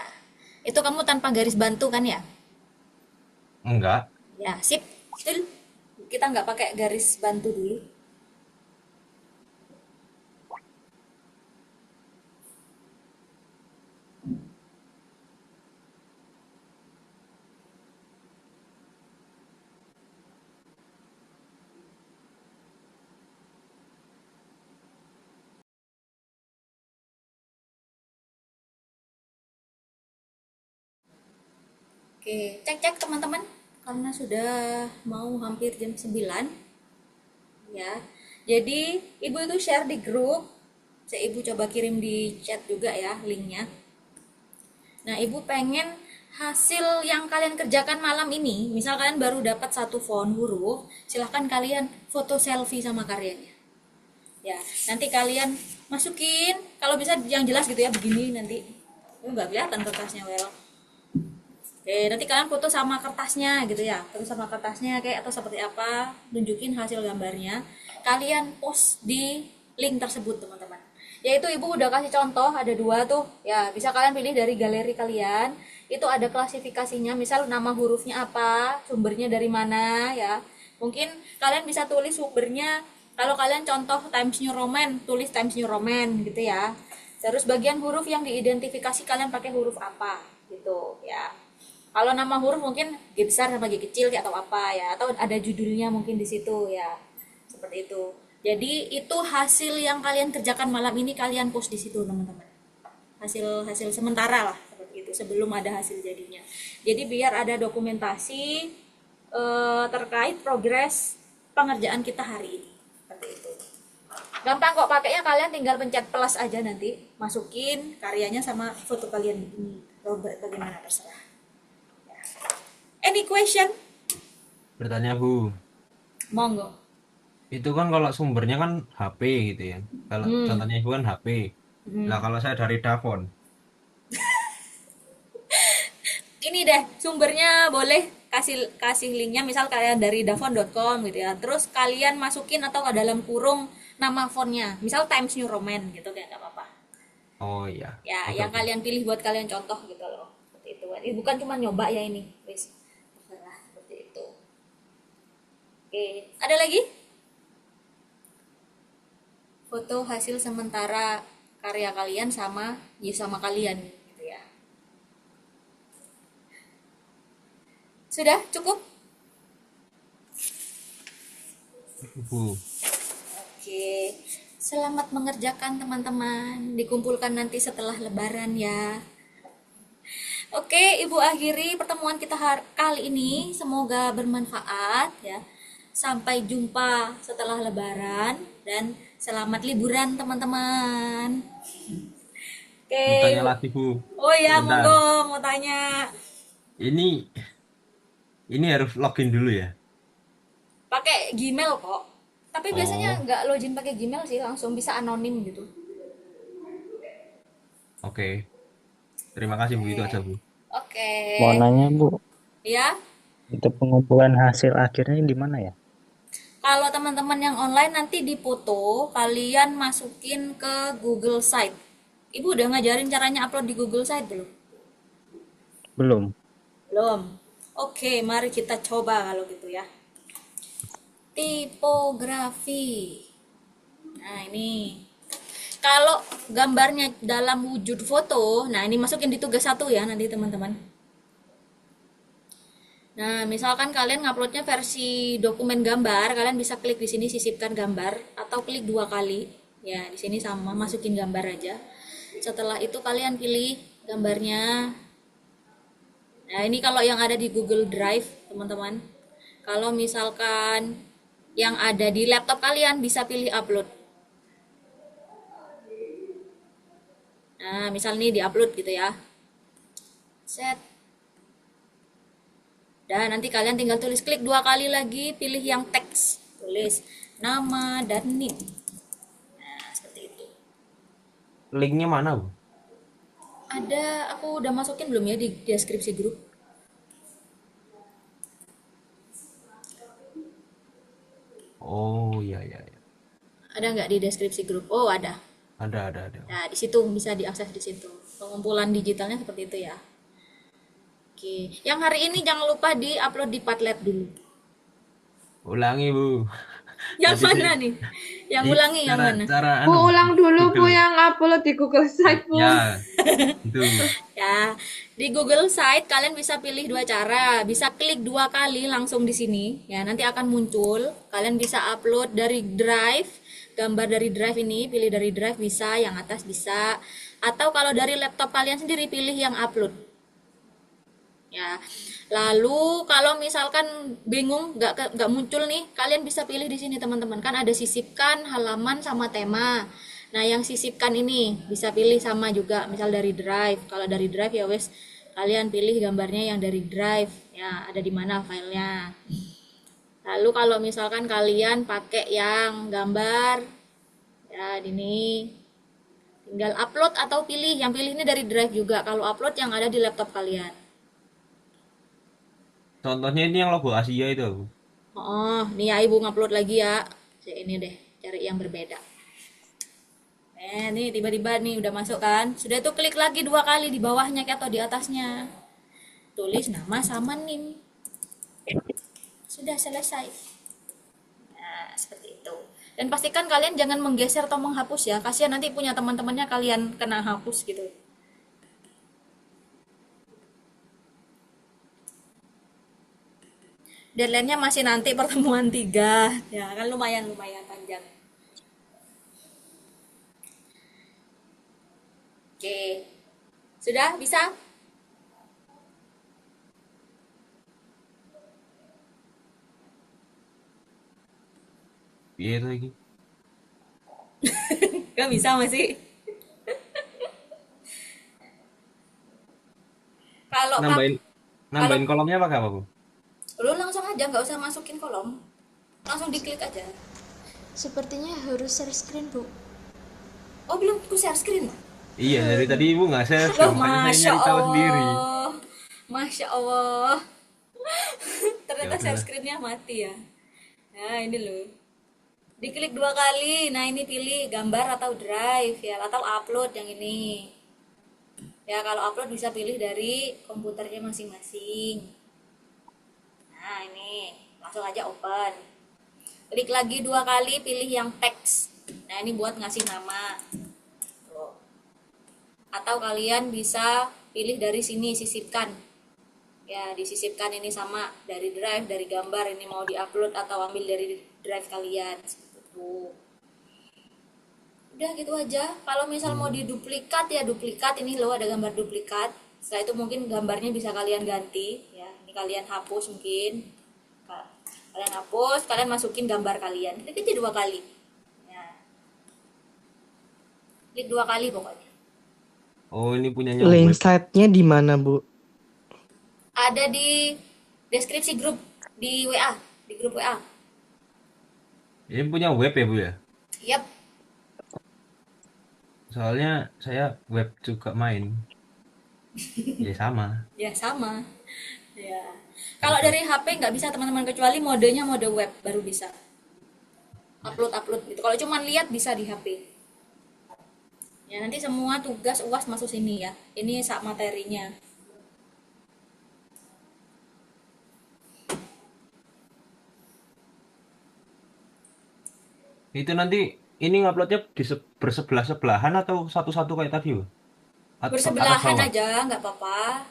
[SPEAKER 2] Itu kamu tanpa garis bantu kan ya?
[SPEAKER 4] Enggak.
[SPEAKER 2] Ya, sip. Betul. Kita nggak pakai garis bantu dulu. Oke, cek-cek teman-teman. Karena sudah mau hampir jam 9. Ya. Jadi, Ibu itu share di grup. Saya Ibu coba kirim di chat juga ya linknya. Nah, Ibu pengen hasil yang kalian kerjakan malam ini, misal kalian baru dapat satu font huruf, silahkan kalian foto selfie sama karyanya. Ya, nanti kalian masukin, kalau bisa yang jelas gitu ya, begini nanti. Nggak kelihatan kertasnya, well. Oke, nanti kalian foto sama kertasnya gitu ya, foto sama kertasnya kayak atau seperti apa, tunjukin hasil gambarnya. Kalian post di link tersebut teman-teman. Yaitu ibu udah kasih contoh, ada 2 tuh, ya bisa kalian pilih dari galeri kalian. Itu ada klasifikasinya, misal nama hurufnya apa, sumbernya dari mana ya. Mungkin kalian bisa tulis sumbernya, kalau kalian contoh Times New Roman, tulis Times New Roman gitu ya. Terus bagian huruf yang diidentifikasi kalian pakai huruf apa gitu ya. Kalau nama huruf mungkin G besar sama G kecil atau apa ya, atau ada judulnya mungkin di situ ya. Seperti itu. Jadi itu hasil yang kalian kerjakan malam ini kalian post di situ teman-teman. Hasil sementara lah seperti itu sebelum ada hasil jadinya. Jadi biar ada dokumentasi terkait progres pengerjaan kita hari ini. Seperti itu. Gampang kok pakainya, kalian tinggal pencet plus aja nanti, masukin karyanya sama foto kalian ini. Bagaimana terserah. Ya. Any question?
[SPEAKER 4] Bertanya Bu,
[SPEAKER 2] Monggo.
[SPEAKER 4] itu kan kalau sumbernya kan HP gitu ya. Kalau contohnya Ibu kan HP. Nah kalau saya dari Davon.
[SPEAKER 2] Ini deh sumbernya, boleh kasih linknya, misal kalian dari davon.com gitu ya, terus kalian masukin atau ke dalam kurung nama fontnya, misal Times New Roman gitu, kayak nggak apa-apa
[SPEAKER 4] Oh iya.
[SPEAKER 2] ya.
[SPEAKER 4] Oke,
[SPEAKER 2] Yang
[SPEAKER 4] oke.
[SPEAKER 2] kalian pilih buat kalian contoh gitu loh, seperti itu. Ini bukan cuma nyoba ya ini, wis terserah, seperti itu. Oke, ada lagi foto hasil sementara karya kalian sama kalian gitu ya. Sudah cukup?
[SPEAKER 4] Bu,
[SPEAKER 2] Oke, selamat mengerjakan teman-teman. Dikumpulkan nanti setelah lebaran ya. Oke, Ibu akhiri pertemuan kita kali ini. Semoga bermanfaat ya. Sampai jumpa setelah lebaran dan selamat liburan teman-teman. Oke.
[SPEAKER 4] mau tanya lagi Bu.
[SPEAKER 2] Oh ya,
[SPEAKER 4] Bentar.
[SPEAKER 2] monggo mau tanya.
[SPEAKER 4] Ini harus login dulu ya.
[SPEAKER 2] Pakai Gmail kok. Tapi biasanya
[SPEAKER 4] Oh,
[SPEAKER 2] nggak login pakai Gmail sih, langsung bisa anonim gitu.
[SPEAKER 4] oke. Terima kasih Bu, itu aja Bu.
[SPEAKER 2] Oke.
[SPEAKER 7] Mau nanya Bu,
[SPEAKER 2] Ya.
[SPEAKER 7] itu pengumpulan hasil akhirnya di mana ya?
[SPEAKER 2] Kalau teman-teman yang online nanti dipoto, kalian masukin ke Google Site. Ibu udah ngajarin caranya upload di Google Site belum?
[SPEAKER 7] Belum.
[SPEAKER 2] Belum. Oke, mari kita coba kalau gitu ya. Tipografi. Nah, ini. Kalau gambarnya dalam wujud foto, nah ini masukin di tugas 1 ya nanti teman-teman. Nah, misalkan kalian nguploadnya versi dokumen gambar, kalian bisa klik di sini sisipkan gambar atau klik 2 kali. Ya, di sini sama masukin gambar aja. Setelah itu kalian pilih gambarnya. Nah, ini kalau yang ada di Google Drive, teman-teman. Kalau misalkan yang ada di laptop kalian bisa pilih upload. Nah, misal ini di-upload gitu ya. Set. Dan nanti kalian tinggal tulis, klik 2 kali lagi, pilih yang teks, tulis nama dan nim. Nah, seperti itu.
[SPEAKER 4] Linknya mana Bu?
[SPEAKER 2] Ada, aku udah masukin belum ya di deskripsi grup?
[SPEAKER 4] Oh iya iya iya.
[SPEAKER 2] Ada nggak di deskripsi grup? Oh, ada.
[SPEAKER 4] Ada.
[SPEAKER 2] Nah, di situ bisa diakses di situ. Pengumpulan digitalnya seperti itu ya. Oke, yang hari ini jangan lupa di-upload di Padlet dulu.
[SPEAKER 4] Ulangi Bu.
[SPEAKER 2] Yang
[SPEAKER 4] Tadi
[SPEAKER 2] mana nih? Yang
[SPEAKER 4] Di
[SPEAKER 2] ulangi yang mana?
[SPEAKER 4] cara
[SPEAKER 5] Bu, ulang dulu Bu
[SPEAKER 4] Google.
[SPEAKER 5] yang upload di Google Site Bu.
[SPEAKER 4] Ya, itu.
[SPEAKER 2] Ya, di Google Site kalian bisa pilih 2 cara. Bisa klik 2 kali langsung di sini. Ya, nanti akan muncul. Kalian bisa upload dari Drive, gambar dari Drive ini, pilih dari Drive bisa, yang atas bisa. Atau kalau dari laptop kalian sendiri pilih yang upload. Ya, lalu kalau misalkan bingung nggak muncul nih, kalian bisa pilih di sini teman-teman, kan ada sisipkan, halaman sama tema. Nah, yang sisipkan ini bisa pilih sama juga, misal dari Drive. Kalau dari Drive ya wes kalian pilih gambarnya yang dari drive ya, ada di mana filenya. Lalu kalau misalkan kalian pakai yang gambar ya ini, tinggal upload atau pilih. Yang pilih ini dari drive juga, kalau upload yang ada di laptop kalian.
[SPEAKER 4] Contohnya ini yang logo Asia itu.
[SPEAKER 2] Oh, nih ya ibu ngupload lagi ya. Ini deh, cari yang berbeda. Nih tiba-tiba nih udah masuk kan. Sudah itu klik lagi 2 kali di bawahnya atau di atasnya. Tulis nama sama NIM. Sudah selesai. Nah, seperti itu. Dan pastikan kalian jangan menggeser atau menghapus ya. Kasihan nanti punya teman-temannya kalian kena hapus gitu. Deadline-nya masih nanti pertemuan 3. Ya, kan lumayan panjang. Oke. Sudah bisa?
[SPEAKER 4] Iya itu lagi.
[SPEAKER 2] Gak bisa masih. Kalau
[SPEAKER 4] Nambahin kolomnya pakai apa, Bu?
[SPEAKER 2] lu langsung aja, nggak usah masukin kolom, langsung diklik aja.
[SPEAKER 1] Sepertinya harus share screen, Bu.
[SPEAKER 2] Oh belum, aku share screen.
[SPEAKER 4] Iya, dari tadi Ibu nggak share.
[SPEAKER 2] Loh,
[SPEAKER 4] Makanya saya
[SPEAKER 2] Masya
[SPEAKER 4] nyari tahu sendiri.
[SPEAKER 2] Allah. Masya Allah. Ternyata
[SPEAKER 4] Ya
[SPEAKER 2] share
[SPEAKER 4] udahlah.
[SPEAKER 2] screen-nya mati ya. Nah ini loh. Diklik 2 kali. Nah ini pilih gambar atau drive ya, atau upload yang ini. Ya kalau upload bisa pilih dari komputernya masing-masing. Nah ini langsung aja open. Klik lagi 2 kali, pilih yang teks. Nah ini buat ngasih nama. Tuh. Atau kalian bisa pilih dari sini, sisipkan. Ya disisipkan ini sama dari drive, dari gambar ini mau diupload atau ambil dari drive kalian. Seperti itu. Udah gitu aja. Kalau misal mau diduplikat ya duplikat, ini loh ada gambar duplikat. Setelah itu mungkin gambarnya bisa kalian ganti ya. Ini kalian hapus mungkin. Kalian hapus, kalian masukin gambar kalian. Klik aja 2 kali. Ya. Klik 2 kali pokoknya.
[SPEAKER 4] Oh, ini punyanya
[SPEAKER 3] Link
[SPEAKER 4] web.
[SPEAKER 3] site-nya di mana, Bu?
[SPEAKER 2] Ada di deskripsi grup di WA, di grup WA.
[SPEAKER 4] Ini punya web ya, Bu ya?
[SPEAKER 2] Yap.
[SPEAKER 4] Soalnya saya web juga main. Ya sama.
[SPEAKER 2] Ya sama. Ya. Kalau dari HP nggak bisa teman-teman, kecuali modenya mode web baru bisa. Upload gitu. Kalau cuma lihat bisa di HP. Ya nanti semua tugas UAS masuk sini ya. Ini sak materinya.
[SPEAKER 4] Itu nanti ini nguploadnya bersebelah-sebelahan atau satu-satu kayak tadi, Bu? Atas
[SPEAKER 2] Bersebelahan
[SPEAKER 4] bawah?
[SPEAKER 2] aja nggak apa-apa.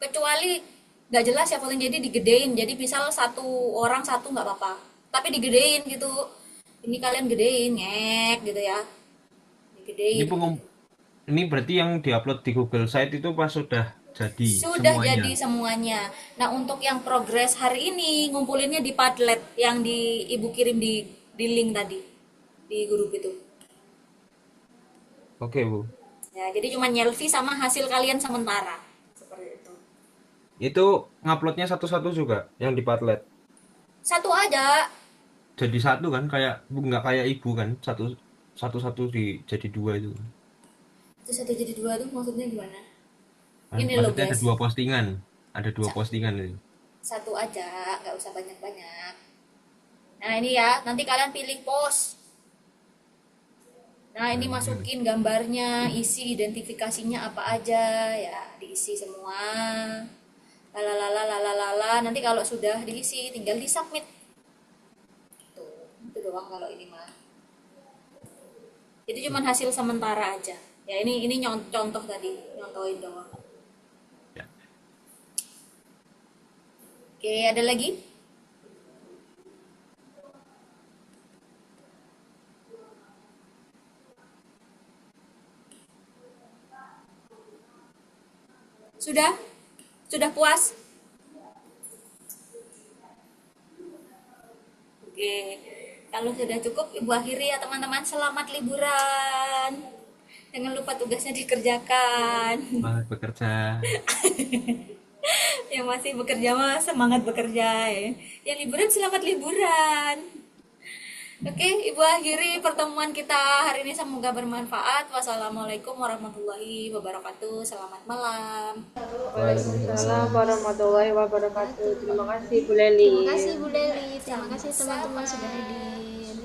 [SPEAKER 2] Kecuali nggak jelas ya fotonya, jadi digedein. Jadi misal satu orang satu nggak apa-apa. Tapi digedein gitu. Ini kalian gedein, ngek gitu ya. Digedein.
[SPEAKER 4] Ini berarti yang diupload di Google Site itu pas sudah jadi
[SPEAKER 2] Sudah
[SPEAKER 4] semuanya.
[SPEAKER 2] jadi semuanya. Nah untuk yang progres hari ini ngumpulinnya di Padlet yang ibu kirim di link tadi di grup itu.
[SPEAKER 4] Oke, Bu.
[SPEAKER 2] Ya jadi cuma selfie sama hasil kalian sementara seperti itu.
[SPEAKER 4] Itu nguploadnya satu-satu juga yang di Padlet.
[SPEAKER 2] Satu aja.
[SPEAKER 4] Jadi satu kan, kayak nggak kayak Ibu kan, satu-satu jadi 2 itu.
[SPEAKER 2] Itu satu jadi 2 tuh maksudnya gimana?
[SPEAKER 4] Kan
[SPEAKER 2] Ini loh
[SPEAKER 4] maksudnya
[SPEAKER 2] guys.
[SPEAKER 4] ada dua postingan itu.
[SPEAKER 2] Satu aja, nggak usah banyak-banyak. Nah ini ya, nanti kalian pilih post. Nah ini masukin gambarnya, isi identifikasinya apa aja, ya diisi semua. Lalalala, nanti kalau sudah diisi tinggal di submit. Tuh, itu doang kalau ini mah. Jadi cuman hasil sementara aja. Ya ini contoh tadi, nyontohin doang.
[SPEAKER 4] Ya.
[SPEAKER 2] Oke, ada lagi? Sudah? Sudah puas? Oke. Kalau sudah cukup, Ibu akhiri ya teman-teman. Selamat liburan. Jangan lupa tugasnya dikerjakan.
[SPEAKER 4] Semangat bekerja.
[SPEAKER 2] Yang masih bekerja mah semangat bekerja ya. Yang liburan selamat liburan. Oke, Ibu akhiri pertemuan kita hari ini, semoga bermanfaat. Wassalamualaikum warahmatullahi wabarakatuh. Selamat malam.
[SPEAKER 5] Waalaikumsalam warahmatullahi wabarakatuh. Terima kasih Bu Leli.
[SPEAKER 1] Terima kasih Bu Leli, terima kasih teman-teman sudah hadir.